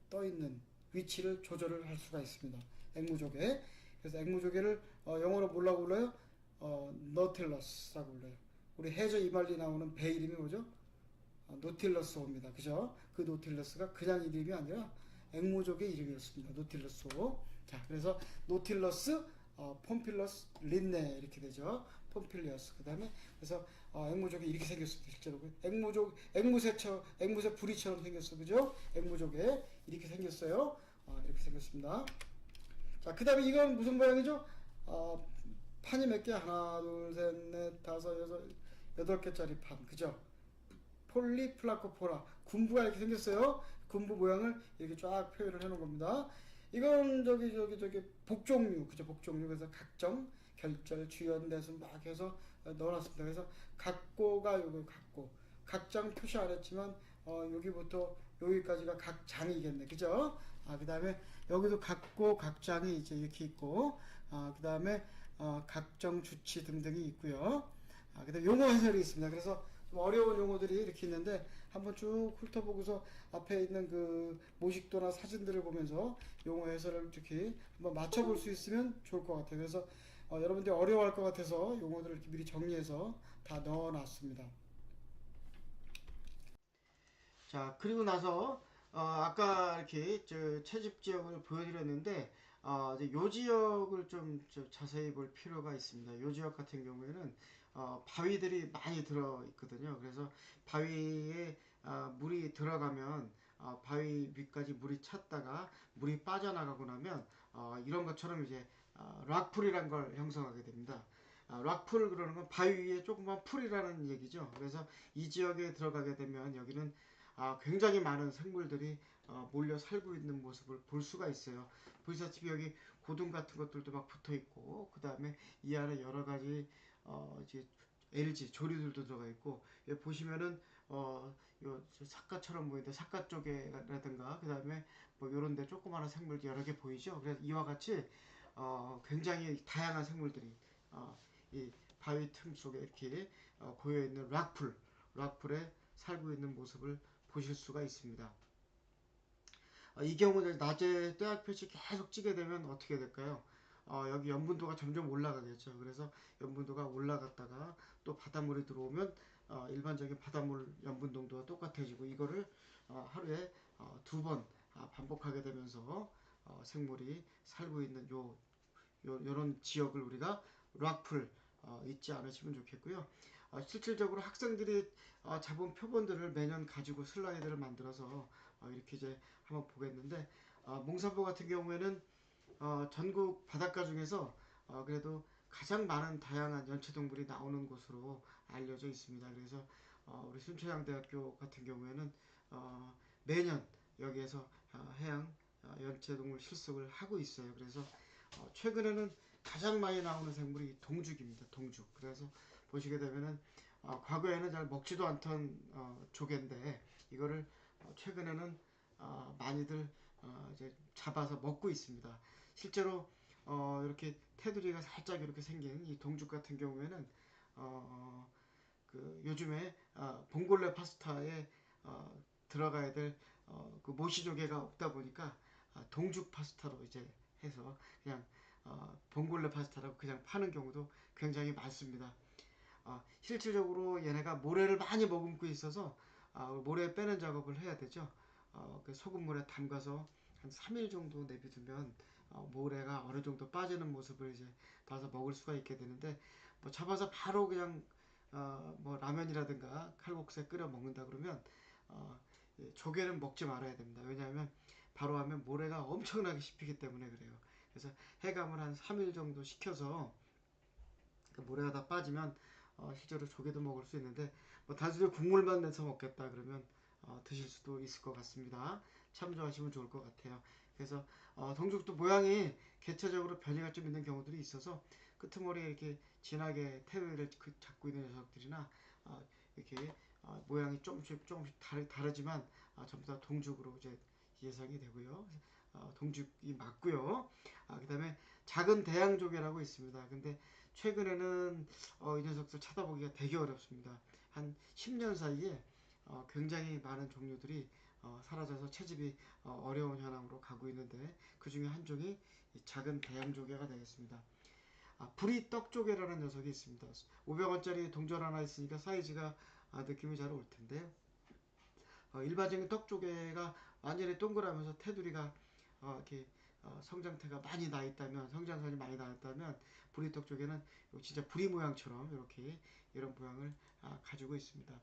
떠 있는 위치를 조절을 할 수가 있습니다. 앵무조개. 그래서 앵무조개를 영어로 뭐라고 불러요? 너틸러스라고 불러요. 우리 해저 이말리 나오는 배 이름이 뭐죠? 노틸러스호입니다. 그죠? 그 노틸러스가 그냥 이름이 아니라 앵무족의 이름이었습니다. 노틸러스호. 자, 그래서 노틸러스, 폼필러스, 린네 이렇게 되죠. 폼필리어스. 그 다음에 그래서 앵무족이 이렇게 생겼습니다. 실제로 앵무새 부리처럼 생겼어, 그죠? 앵무족에 이렇게 생겼어요. 이렇게 생겼습니다. 자, 그 다음에 이건 무슨 모양이죠? 판이 몇 개? 하나, 둘, 셋, 넷, 다섯, 여섯, 8개짜리 판, 그죠? 폴리플라코포라 군부가 이렇게 생겼어요. 군부 모양을 이렇게 쫙 표현을 해놓은 겁니다. 이건 저기 복종류, 그죠? 복종류. 그래서 각정, 결절, 주연, 대순 막 해서 넣어놨습니다. 그래서 각고가 요거 각고, 각장 표시 안 했지만 여기부터 여기까지가 각장이겠네, 그죠? 그 다음에 여기도 각고, 각장이 이제 이렇게 있고, 그 다음에 각정, 주치 등등이 있고요. 그 다음에 용어 해설이 있습니다. 그래서 좀 어려운 용어들이 이렇게 있는데 한번 쭉 훑어보고서 앞에 있는 그 모식도나 사진들을 보면서 용어 해설을 이렇게 한번 맞춰볼 수 있으면 좋을 것 같아요. 그래서 여러분들이 어려워할 것 같아서 용어들을 이렇게 미리 정리해서 다 넣어놨습니다. 자, 그리고 나서 아까 이렇게 채집 지역을 보여드렸는데 이제 요 지역을 좀 자세히 볼 필요가 있습니다. 요 지역 같은 경우에는 바위들이 많이 들어 있거든요. 그래서 바위에 물이 들어가면 바위 위까지 물이 찼다가 물이 빠져나가고 나면 이런 것처럼 이제 락풀이란 걸 형성하게 됩니다. 락풀 그러는 건 바위 위에 조그만 풀이라는 얘기죠. 그래서 이 지역에 들어가게 되면 여기는 굉장히 많은 생물들이 몰려 살고 있는 모습을 볼 수가 있어요. 보시다시피 여기 고등 같은 것들도 막 붙어 있고, 그 다음에 이 안에 여러 가지 이제 LG 조류들도 들어가 있고, 여기 보시면은 요 삿갓처럼 보이는데 삿갓 쪽에라든가, 그 다음에 뭐 요런데 조그마한 생물도 여러 개 보이죠. 그래서 이와 같이 굉장히 다양한 생물들이 이 바위 틈 속에 이렇게 고여 있는 락풀에 살고 있는 모습을 보실 수가 있습니다. 이 경우는 낮에 떼약볕이 계속 찌게 되면 어떻게 될까요? 여기 염분도가 점점 올라가겠죠. 그래서 염분도가 올라갔다가 또 바닷물이 들어오면 일반적인 바닷물 염분 농도와 똑같아지고 이거를 하루에 2번 반복하게 되면서 생물이 살고 있는 요런 지역을 우리가 락풀 잊지 않으시면 좋겠고요. 실질적으로 학생들이 잡은 표본들을 매년 가지고 슬라이드를 만들어서 이렇게 이제 한번 보겠는데 몽산포 같은 경우에는 전국 바닷가 중에서 그래도 가장 많은 다양한 연체동물이 나오는 곳으로 알려져 있습니다. 그래서 우리 순천향대학교 같은 경우에는 매년 여기에서 해양 연체동물 실습을 하고 있어요. 그래서 최근에는 가장 많이 나오는 생물이 동죽입니다. 동죽. 그래서 보시게 되면은 과거에는 잘 먹지도 않던 조개인데 이거를 최근에는 많이들 이제 잡아서 먹고 있습니다. 실제로 이렇게 테두리가 살짝 이렇게 생긴 이 동죽 같은 경우에는 그 요즘에 봉골레 파스타에 들어가야 될 그 모시조개가 없다 보니까 동죽 파스타로 이제 해서 그냥 봉골레 파스타라고 그냥 파는 경우도 굉장히 많습니다. 실질적으로 얘네가 모래를 많이 머금고 있어서 모래 빼는 작업을 해야 되죠. 그 소금물에 담가서 한 3일 정도 내비두면 모래가 어느 정도 빠지는 모습을 이제 봐서 먹을 수가 있게 되는데, 뭐 잡아서 바로 그냥 뭐 라면이라든가 칼국수에 끓여 먹는다 그러면 조개는 먹지 말아야 됩니다. 왜냐하면 바로 하면 모래가 엄청나게 씹히기 때문에 그래요. 그래서 해감을 한 3일 정도 식혀서 그 모래가 다 빠지면 실제로 조개도 먹을 수 있는데, 뭐 단순히 국물만 내서 먹겠다 그러면 드실 수도 있을 것 같습니다. 참조하시면 좋을 것 같아요. 그래서 동죽도 모양이 개체적으로 변이가 좀 있는 경우들이 있어서 끄트머리에 이렇게 진하게 테두리를 잡고 있는 녀석들이나 이렇게 모양이 조금씩 다르지만 전부 다 동죽으로 이제 예상이 되고요. 동죽이 맞고요. 그 다음에 작은 대양조개라고 있습니다. 근데 최근에는 이 녀석들 찾아보기가 되게 어렵습니다. 한 10년 사이에 굉장히 많은 종류들이 사라져서 채집이 어려운 현황으로 가고 있는데, 그 중에 한 종이 이 작은 대양조개가 되겠습니다. 부리떡조개라는 녀석이 있습니다. 500원짜리 동전 하나 있으니까 사이즈가 느낌이 잘 올 텐데요. 일반적인 떡조개가 완전히 동그라면서 테두리가 이렇게 성장태가 많이 나 있다면, 성장선이 많이 나 있다면, 부리떡조개는 진짜 부리 모양처럼 이렇게 이런 모양을 가지고 있습니다.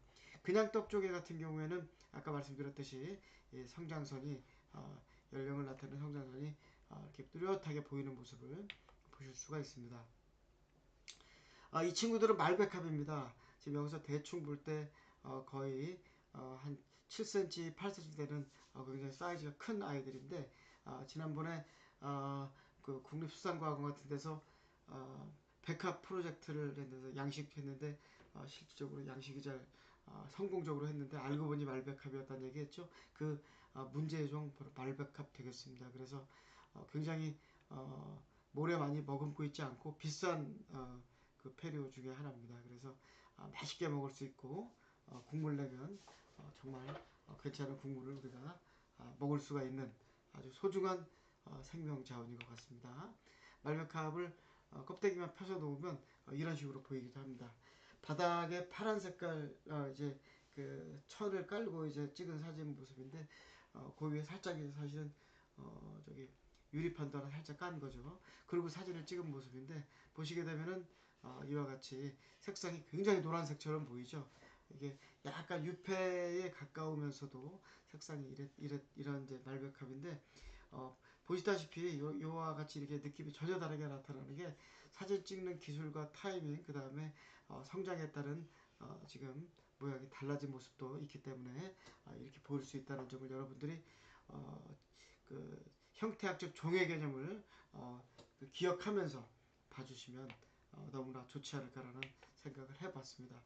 그냥 떡조개 같은 경우에는 아까 말씀드렸듯이 성장선이 연령을 나타내는 성장선이 이렇게 뚜렷하게 보이는 모습을 보실 수가 있습니다. 이 친구들은 말백합입니다. 지금 여기서 대충 볼 때 거의 한 7cm, 8cm 되는 굉장히 사이즈가 큰 아이들인데, 지난번에 그 국립수산과학원 같은 데서 백합 프로젝트를 했는데 양식했는데 실질적으로 양식이 잘 성공적으로 했는데 알고 보니 말백합이었다는 얘기했죠. 그 문제의 종 바로 말백합 되겠습니다. 그래서 굉장히 모래 많이 머금고 있지 않고 비싼 그 페류 중에 하나입니다. 그래서 맛있게 먹을 수 있고 국물 내면 정말 괜찮은 국물을 우리가 먹을 수가 있는 아주 소중한 생명 자원인 것 같습니다. 말백합을 껍데기만 펴서 놓으면 이런 식으로 보이기도 합니다. 바닥에 파란 색깔 이제 그 천을 깔고 이제 찍은 사진 모습인데, 그 위에 살짝 사실은 저기 유리판도 하나 살짝 깐 거죠. 그리고 사진을 찍은 모습인데, 보시게 되면은 이와 같이 색상이 굉장히 노란색처럼 보이죠. 이게 약간 유패에 가까우면서도 색상이 이런 이제 말백합인데, 보시다시피 요와 같이 이렇게 느낌이 전혀 다르게 나타나는 게 사진 찍는 기술과 타이밍, 그 다음에 성장에 따른 지금 모양이 달라진 모습도 있기 때문에 이렇게 보일 수 있다는 점을 여러분들이 그 형태학적 종의 개념을 그 기억하면서 봐주시면 너무나 좋지 않을까라는 생각을 해봤습니다.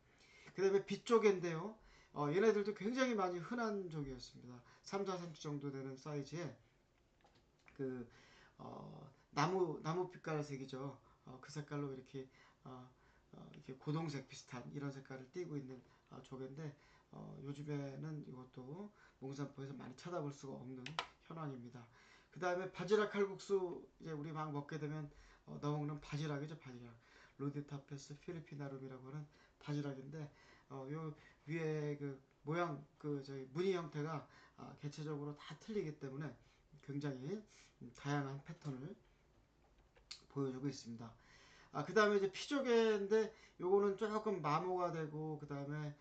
그 다음에 빗조개인데요. 얘네들도 굉장히 많이 흔한 종이었습니다. 3, 4cm 정도 되는 사이즈에 그 나무 빛깔색이죠. 그 색깔로 이렇게 고동색 비슷한 이런 색깔을 띠고 있는 조개인데, 요즘에는 이것도 몽산포에서 많이 찾아볼 수가 없는 현황입니다. 그 다음에 바지락 칼국수 이제 우리 막 먹게 되면 넣어먹는 바지락이죠. 바지락 로디타페스 필리피나룸이라고 하는 바지락인데, 요 위에 그 모양 그 저희 무늬 형태가 개체적으로 다 틀리기 때문에 굉장히 다양한 패턴을 보여주고 있습니다. 그 다음에 이제 피조개인데, 요거는 조금 마모가 되고 그 다음에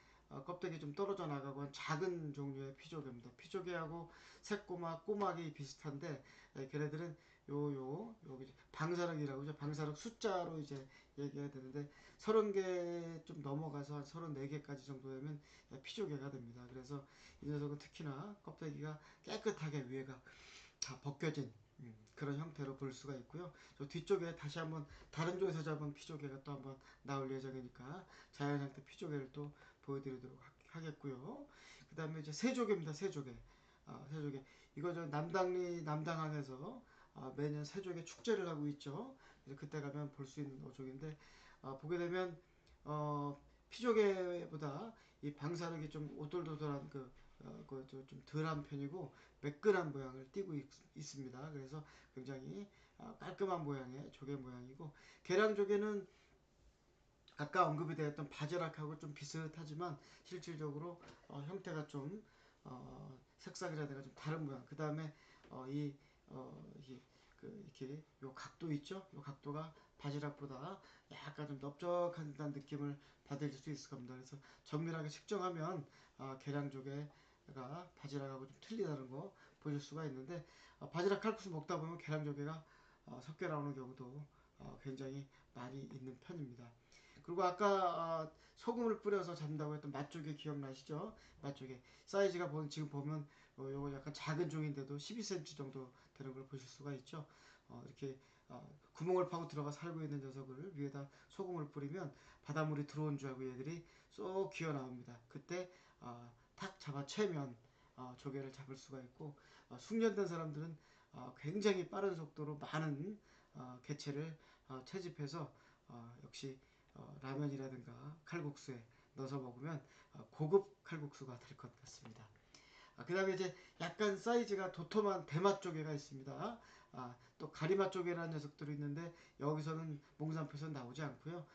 껍데기 좀 떨어져 나가고 한 작은 종류의 피조개입니다. 피조개하고 새꼬막, 꼬막이 비슷한데, 걔네들은 여기 방사력이라고 하죠. 방사력 숫자로 이제 얘기해야 되는데 30개 좀 넘어가서 한 34개까지 정도 되면 피조개가 됩니다. 그래서 이 녀석은 특히나 껍데기가 깨끗하게 위에가 다 벗겨진 그런 형태로 볼 수가 있고요. 저 뒤쪽에 다시 한번 다른 조에서 잡은 피조개가 또 한번 나올 예정이니까 자연 형태 피조개를 또 보여드리도록 하겠고요. 그 다음에 이제 새조개입니다. 새조개. 새조개. 이거 저 남당리 남당항에서 매년 새조개 축제를 하고 있죠. 그래서 그때 가면 볼 수 있는 어종인데 보게 되면 피조개보다 이 방사력이 좀 오돌도돌한 좀 덜한 편이고 매끈한 모양을 띠고 있습니다. 그래서 굉장히 깔끔한 모양의 조개 모양이고 계량조개는 아까 언급이 되었던 바지락하고 좀 비슷하지만 실질적으로 형태가 좀 색상이라든가 좀 다른 모양. 그 다음에 이 이게 이렇게 요 각도 있죠? 요 각도가 바지락보다 약간 좀 넓적한 듯한 느낌을 받을 수 있을 겁니다. 그래서 정밀하게 측정하면 계량조개가 바지락하고 좀 틀리다는 거 보실 수가 있는데 바지락 칼국수 먹다 보면 계량조개가 섞여 나오는 경우도 굉장히 많이 있는 편입니다. 그리고 아까 소금을 뿌려서 잡는다고 했던 맛조개 기억나시죠? 맛조개 사이즈가 지금 보면 요거 약간 작은 종인데도 12cm 정도 되는 걸 보실 수가 있죠. 이렇게 구멍을 파고 들어가 살고 있는 녀석을 위에다 소금을 뿌리면 바닷물이 들어온 줄 알고 얘들이 쏙 기어 나옵니다. 그때 탁 잡아채면 조개를 잡을 수가 있고 숙련된 사람들은 굉장히 빠른 속도로 많은 개체를 채집해서 역시 라면이라든가 칼국수에 넣어서 먹으면 고급 칼국수가 될 것 같습니다. 그 다음에 이제 약간 사이즈가 도톰한 대맛 조개가 있습니다. 또 가리맛 조개라는 녀석들이 있는데 여기서는 몽산표에서 나오지 않고요.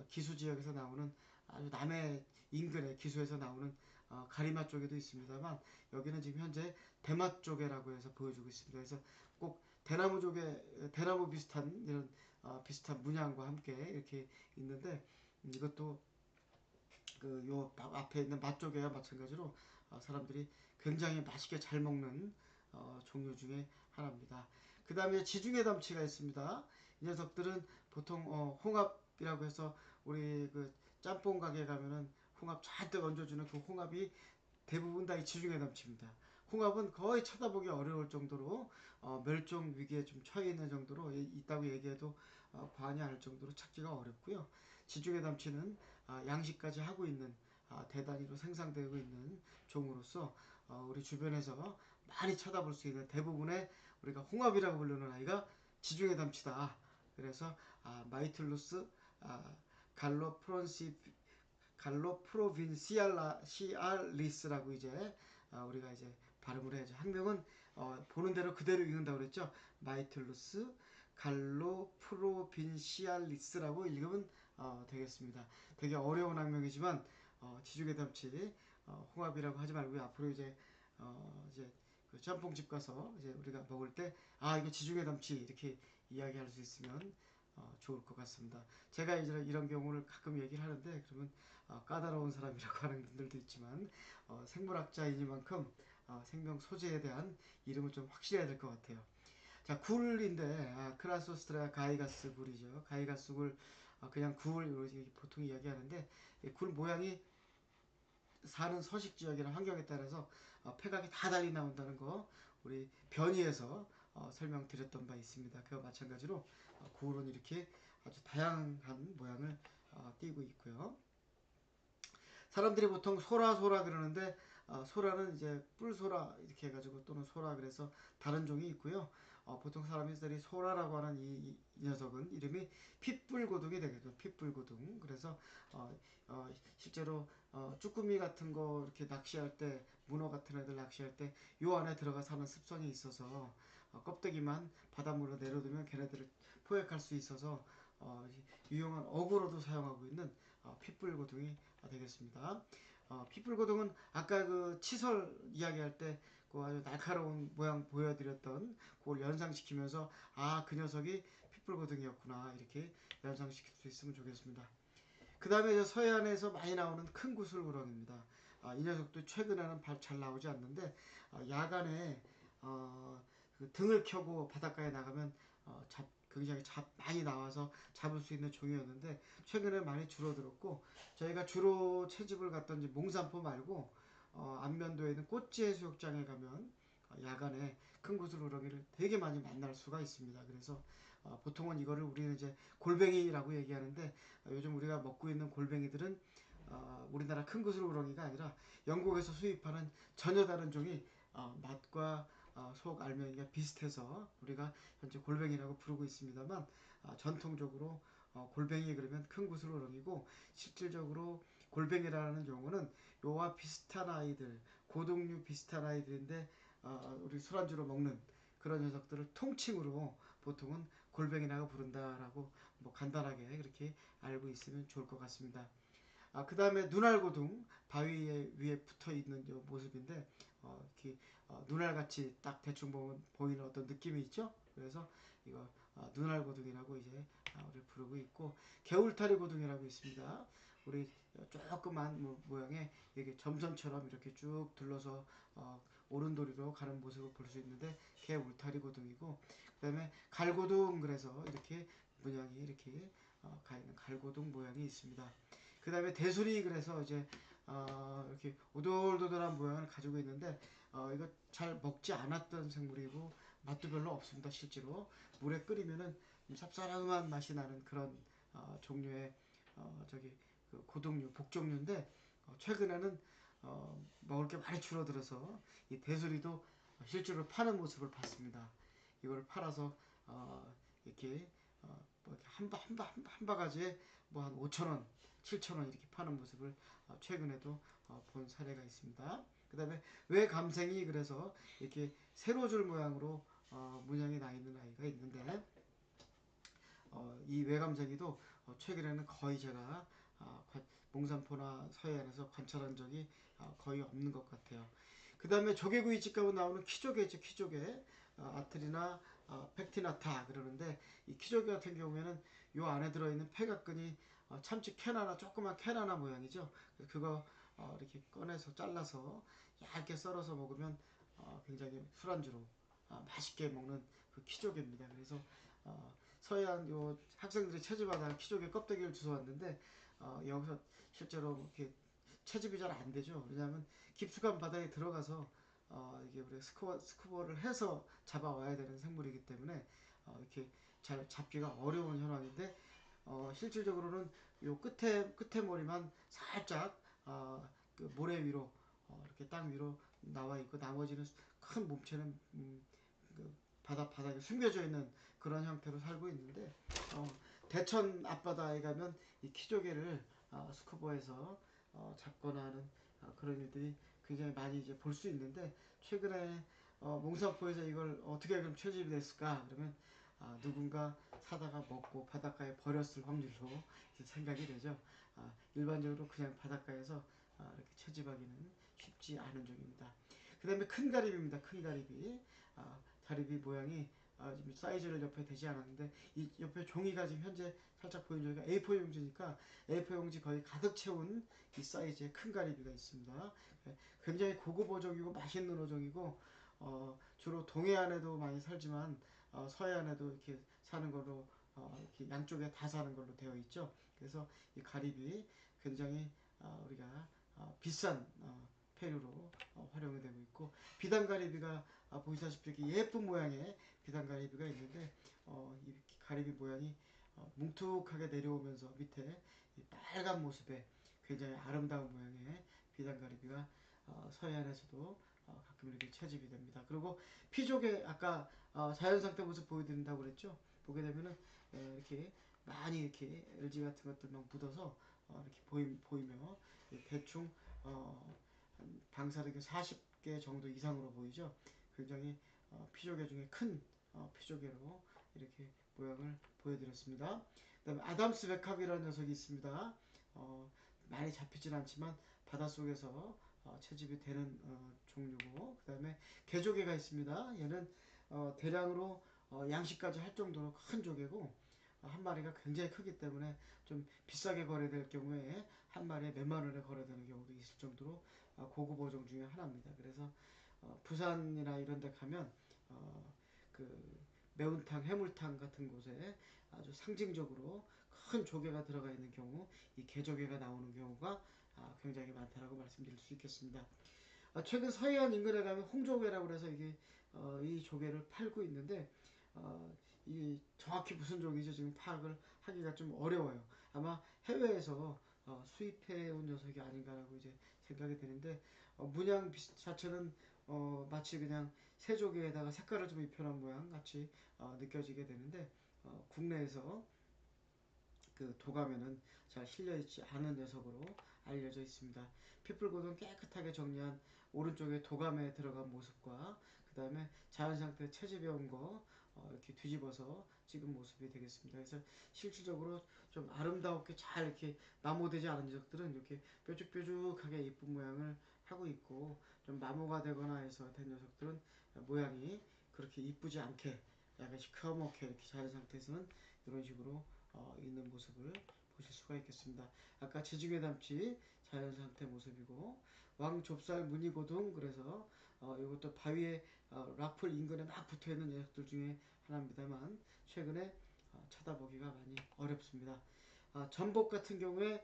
기수 지역에서 나오는 아주 남해 인근의 기수에서 나오는 가리맛 조개도 있습니다만 여기는 지금 현재 대맛 조개라고 해서 보여주고 있습니다. 그래서 꼭 대나무 조개, 대나무 비슷한 이런 비슷한 문양과 함께 이렇게 있는데 이것도 요 앞에 있는 맛조개와 마찬가지로 사람들이 굉장히 맛있게 잘 먹는 종류 중에 하나입니다. 그 다음에 지중해 담치가 있습니다. 이 녀석들은 보통 홍합이라고 해서 우리 그 짬뽕 가게 가면은 홍합 잔뜩 얹어주는 그 홍합이 대부분 다 이 지중해 담치입니다. 홍합은 거의 쳐다보기 어려울 정도로 멸종 위기에 좀 처해 있는 정도로 있다고 얘기해도 과언이 아닐 정도로 찾기가 어렵고요. 지중해 담치는 양식까지 하고 있는 대단위로 생산되고 있는 종으로서 우리 주변에서 많이 쳐다볼 수 있는 대부분의 우리가 홍합이라고 부르는 아이가 지중해 담치다. 그래서 마이틀루스 갈로프론시 갈로프로빈시알리스라고 이제 우리가 이제 발음을 해야죠. 학명은 보는 대로 그대로 읽는다고 그랬죠. 마이틀루스 갈로프로빈시알리스라고 읽으면 되겠습니다. 되게 어려운 학명이지만 지중해 담치 홍합이라고 하지 말고요. 앞으로 이제 그 짬뽕집 가서 이제 우리가 먹을 때 이거 지중해 담치 이렇게 이야기할 수 있으면 좋을 것 같습니다. 제가 이제 이런 경우를 가끔 얘기를 하는데 그러면 까다로운 사람이라고 하는 분들도 있지만 생물학자이니만큼 생명 소재에 대한 이름을 좀 확실해야 될 것 같아요. 자, 굴인데 크라소스트라 가이가스 굴이죠. 가이가스 굴 그냥 굴 보통 이야기하는데 굴 모양이 사는 서식 지역이나 환경에 따라서 폐각이 다 달리 나온다는 거 우리 변이에서 설명드렸던 바 있습니다. 그와 마찬가지로 굴은 이렇게 아주 다양한 모양을 띠고 있고요. 사람들이 보통 소라 그러는데 소라는 이제 뿔소라 이렇게 해가지고 또는 소라 그래서 다른 종이 있고요. 보통 사람들이 소라라고 하는 이 녀석은 이름이 핏불고둥이 되겠죠. 핏불고둥. 그래서 실제로 쭈꾸미 같은 거 이렇게 낚시할 때 문어 같은 애들 낚시할 때 요 안에 들어가 사는 습성이 있어서 껍데기만 바닷물로 내려두면 걔네들을 포획할 수 있어서 유용한 어구로도 사용하고 있는 핏불고둥이 되겠습니다. 핏불고등은 아까 그 치설 이야기할 때 그 아주 날카로운 모양 보여드렸던 그걸 연상시키면서 그 녀석이 핏불고등이었구나 이렇게 연상시킬 수 있으면 좋겠습니다. 그 다음에 서해안에서 많이 나오는 큰 구슬우렁입니다. 이 녀석도 최근에는 잘 나오지 않는데 야간에 그 등을 켜고 바닷가에 나가면 굉장히 많이 나와서 잡을 수 있는 종이었는데 최근에 많이 줄어들었고 저희가 주로 채집을 갔던 몽산포 말고 안면도에 있는 꽃지 해수욕장에 가면 야간에 큰 구슬우렁이를 되게 많이 만날 수가 있습니다. 그래서 보통은 이거를 우리는 이제 골뱅이라고 얘기하는데 요즘 우리가 먹고 있는 골뱅이들은 우리나라 큰 구슬우렁이가 아니라 영국에서 수입하는 전혀 다른 종이 맛과 속 알맹이가 비슷해서 우리가 현재 골뱅이라고 부르고 있습니다만 전통적으로 골뱅이 그러면 큰 구슬우렁이고 실질적으로 골뱅이라는 용어는 요와 비슷한 아이들, 고동류 비슷한 아이들인데 우리 술안주로 먹는 그런 녀석들을 통칭으로 보통은 골뱅이라고 부른다라고 뭐 간단하게 그렇게 알고 있으면 좋을 것 같습니다. 그 다음에 눈알고둥 바위 위에 붙어 있는 모습인데 이렇게 눈알같이 딱 대충 보면 보이는 어떤 느낌이 있죠. 그래서 이거 눈알고둥이라고 이제 우리 부르고 있고 개울타리고둥이라고 있습니다. 우리 조그만 모양의 이게 점선처럼 이렇게 쭉 둘러서 오른도리로 가는 모습을 볼 수 있는데 개울타리고둥이고 그다음에 갈고둥 그래서 이렇게 문양이 이렇게 가 있는 갈고둥 모양이 있습니다. 그 다음에 대수리 그래서 이제 이렇게 오돌도돌한 모양을 가지고 있는데 이거 잘 먹지 않았던 생물이고 맛도 별로 없습니다. 실제로 물에 끓이면은 쌉싸름한 맛이 나는 그런 종류의 저기 그 고등류 복종류인데 최근에는 먹을 게 많이 줄어들어서 이 대수리도 실제로 파는 모습을 봤습니다. 이걸 팔아서 이렇게 뭐 한 바가지에 뭐 한 5,000원 7,000원 이렇게 파는 모습을 최근에도 본 사례가 있습니다. 그 다음에 외감생이 그래서 이렇게 세로줄 모양으로 문양이 나 있는 아이가 있는데 이 외감생이도 최근에는 거의 제가 몽산포나 서해안에서 관찰한 적이 거의 없는 것 같아요. 그 다음에 조개구이집 가면 나오는 키조개죠. 키조개 아트리나 팩티나타 그러는데 이 키조개 같은 경우에는 요 안에 들어있는 폐각근이 참치 캔 하나 조그만 캔 하나 모양이죠. 그거 이렇게 꺼내서 잘라서 얇게 썰어서 먹으면 굉장히 술안주로 맛있게 먹는 그 키조개입니다. 그래서 서해안 요 학생들이 채집하다가 키조개 껍데기를 주워왔는데 여기서 실제로 이렇게 채집이 잘 안 되죠. 왜냐하면 깊숙한 바다에 들어가서 이게 우리 스쿠버를 해서 잡아와야 되는 생물이기 때문에 이렇게 잘 잡기가 어려운 현황인데 실질적으로는 요 끝에 머리만 살짝 그 모래 위로 이렇게 땅 위로 나와 있고 나머지는 큰 몸체는 그 바닥에 숨겨져 있는 그런 형태로 살고 있는데 대천 앞바다에 가면 이 키조개를 스쿠버에서 잡거나 하는 그런 일들이 굉장히 많이 이제 볼 수 있는데 최근에 몽산포에서 이걸 어떻게 그럼 채집이 됐을까 그러면 누군가 사다가 먹고 바닷가에 버렸을 확률로 생각이 되죠. 일반적으로 그냥 바닷가에서 이렇게 채집하기는 쉽지 않은 종입니다. 그 다음에 큰 가리비입니다. 큰 가리비. 가리비 모양이 지금 사이즈를 옆에 되지 않았는데 이 옆에 종이가 지금 현재 살짝 보이는 종이가 A4 용지니까 A4 용지 거의 가득 채운 이 사이즈의 큰 가리비가 있습니다. 굉장히 고급 어종이고 맛있는 어종이고 주로 동해안에도 많이 살지만 서해안에도 이렇게 사는 걸로 이렇게 양쪽에 다 사는 걸로 되어 있죠. 그래서 이 가리비 굉장히 우리가 비싼 페류로 활용이 되고 있고 비단가리비가 보시다시피 이렇게 예쁜 모양의 비단가리비가 있는데 이 가리비 모양이 뭉툭하게 내려오면서 밑에 이 빨간 모습에 굉장히 아름다운 모양의 비단가리비가 서해안에서도 가끔 이렇게 채집이 됩니다. 그리고 피조개 아까 자연상태 모습 보여드린다고 그랬죠. 보게 되면은 이렇게 많이 이렇게 LG 같은 것들 막 묻어서 이렇게 보이며 대충 한 방사력이 40개 정도 이상으로 보이죠. 굉장히 피조개 중에 큰 피조개로 이렇게 모양을 보여드렸습니다. 그 다음에 아담스 백합이라는 녀석이 있습니다. 많이 잡히진 않지만 바닷속에서 채집이 되는 종류고 그 다음에 개조개가 있습니다. 얘는 대량으로 양식까지 할 정도로 큰 조개고 한 마리가 굉장히 크기 때문에 좀 비싸게 거래될 경우에 한 마리에 몇만 원에 거래되는 경우도 있을 정도로 고급 어종 중에 하나입니다. 그래서 부산이나 이런 데 가면 그 매운탕, 해물탕 같은 곳에 아주 상징적으로 큰 조개가 들어가 있는 경우 이 개조개가 나오는 경우가 굉장히 많다라고 말씀드릴 수 있겠습니다. 최근 서해안 인근에 가면 홍조개라고 해서 이게 이 조개를 팔고 있는데 이 정확히 무슨 조개인지 지금 파악을 하기가 좀 어려워요. 아마 해외에서 수입해 온 녀석이 아닌가라고 이제 생각이 되는데, 문양 자체는 마치 그냥 새조개에다가 색깔을 좀 입혀놓은 모양 같이 느껴지게 되는데, 국내에서 그 도감에는 잘 실려있지 않은 녀석으로 알려져 있습니다. 피플고동 깨끗하게 정리한 오른쪽에 도감에 들어간 모습과 그 다음에 자연상태 채집해 온 거 이렇게 뒤집어서 찍은 모습이 되겠습니다. 그래서 실질적으로 좀 아름다웠게 잘 이렇게 마모되지 않은 녀석들은 이렇게 뾰족뾰족하게 예쁜 모양을 하고 있고, 좀 마모가 되거나 해서 된 녀석들은 모양이 그렇게 이쁘지 않게 약간 시커멓게 이렇게 자연 상태에서는 이런 식으로 있는 모습을 보실 수가 있겠습니다. 아까 지중해 담치 자연 상태 모습이고, 왕좁쌀 무늬고등, 그래서 이것도 바위에 락풀 인근에 막 붙어 있는 녀석들 중에 하나입니다만 최근에 찾아보기가 많이 어렵습니다. 전복 같은 경우에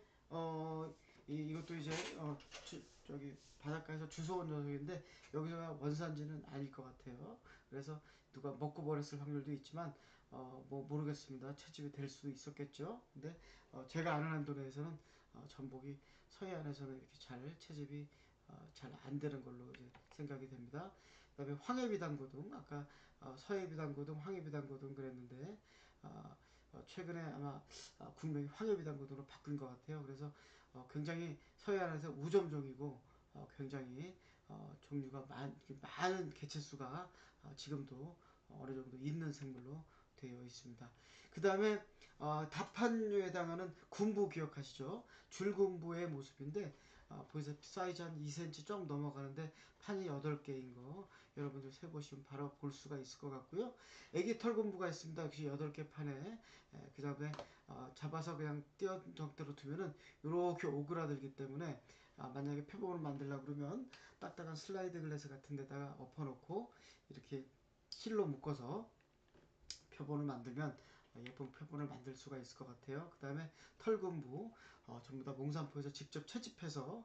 이것도 이제 저기 바닷가에서 주워온 녀석인데 여기가 원산지는 아닐 것 같아요. 그래서 누가 먹고 버렸을 확률도 있지만 뭐 모르겠습니다. 채집이 될 수도 있었겠죠. 근데 제가 아는 한도 내에서는 전복이 서해안에서는 이렇게 잘 채집이 잘 안 되는 걸로 이제 생각이 됩니다. 그다음에 황해비단고등, 아까 서해비단고등, 황해비단고등 그랬는데 최근에 아마 국명이 황해비단고등으로 바뀐 것 같아요. 그래서 굉장히 서해안에서 우점종이고 굉장히 종류가 많은 개체수가 지금도 어느 정도 있는 생물로 되어 있습니다. 그 다음에 다판류에 해당하는 군부 기억하시죠? 줄군부의 모습인데 보이세요? 사이즈 한 2cm 좀 넘어가는데 판이 8개인 거 여러분들 세보시면 바로 볼 수가 있을 것 같고요. 애기 털군부가 있습니다. 역시 8개 판에 그 다음에 잡아서 그냥 띄어진 상태로 두면은 이렇게 오그라들기 때문에 만약에 표본을 만들려고 그러면 딱딱한 슬라이드 글래스 같은 데다가 엎어놓고 이렇게 실로 묶어서 표본을 만들면 예쁜 표본을 만들 수가 있을 것 같아요. 그 다음에 털군부 전부 다 몽산포에서 직접 채집해서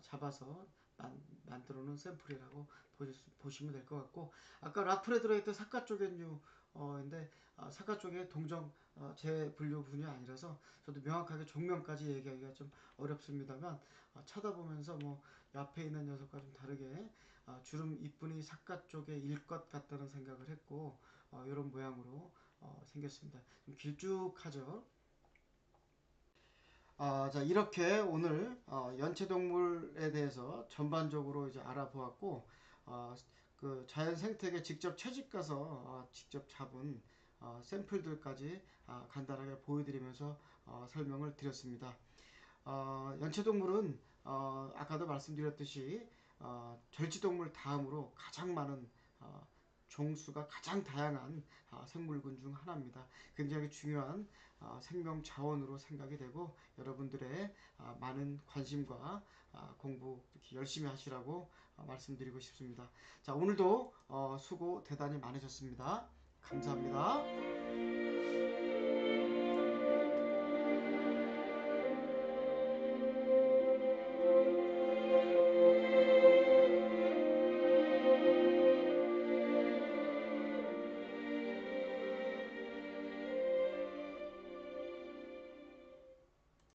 잡아서 만들어 놓은 샘플이라고 보시면 될 것 같고, 아까 라플에 들어있던 사과조개류인데 사과조개 동종 재분류 분이 아니라서 저도 명확하게 종명까지 얘기하기가 좀 어렵습니다만 쳐다보면서 뭐 옆에 있는 녀석과 좀 다르게 주름 이쁜이 사과조개일 것 같다는 생각을 했고 이런 모양으로 생겼습니다. 좀 길쭉하죠. 자, 이렇게 오늘 연체동물에 대해서 전반적으로 이제 알아보았고, 그 자연 생태계 직접 채집 가서 직접 잡은 샘플들까지 간단하게 보여드리면서 설명을 드렸습니다. 연체동물은 아까도 말씀드렸듯이 절지동물 다음으로 가장 많은 종수가 가장 다양한 생물군 중 하나입니다. 굉장히 중요한 생명 자원으로 생각이 되고 여러분들의 많은 관심과 공부 이렇게 열심히 하시라고 말씀드리고 싶습니다. 자, 오늘도 수고 대단히 많으셨습니다. 감사합니다.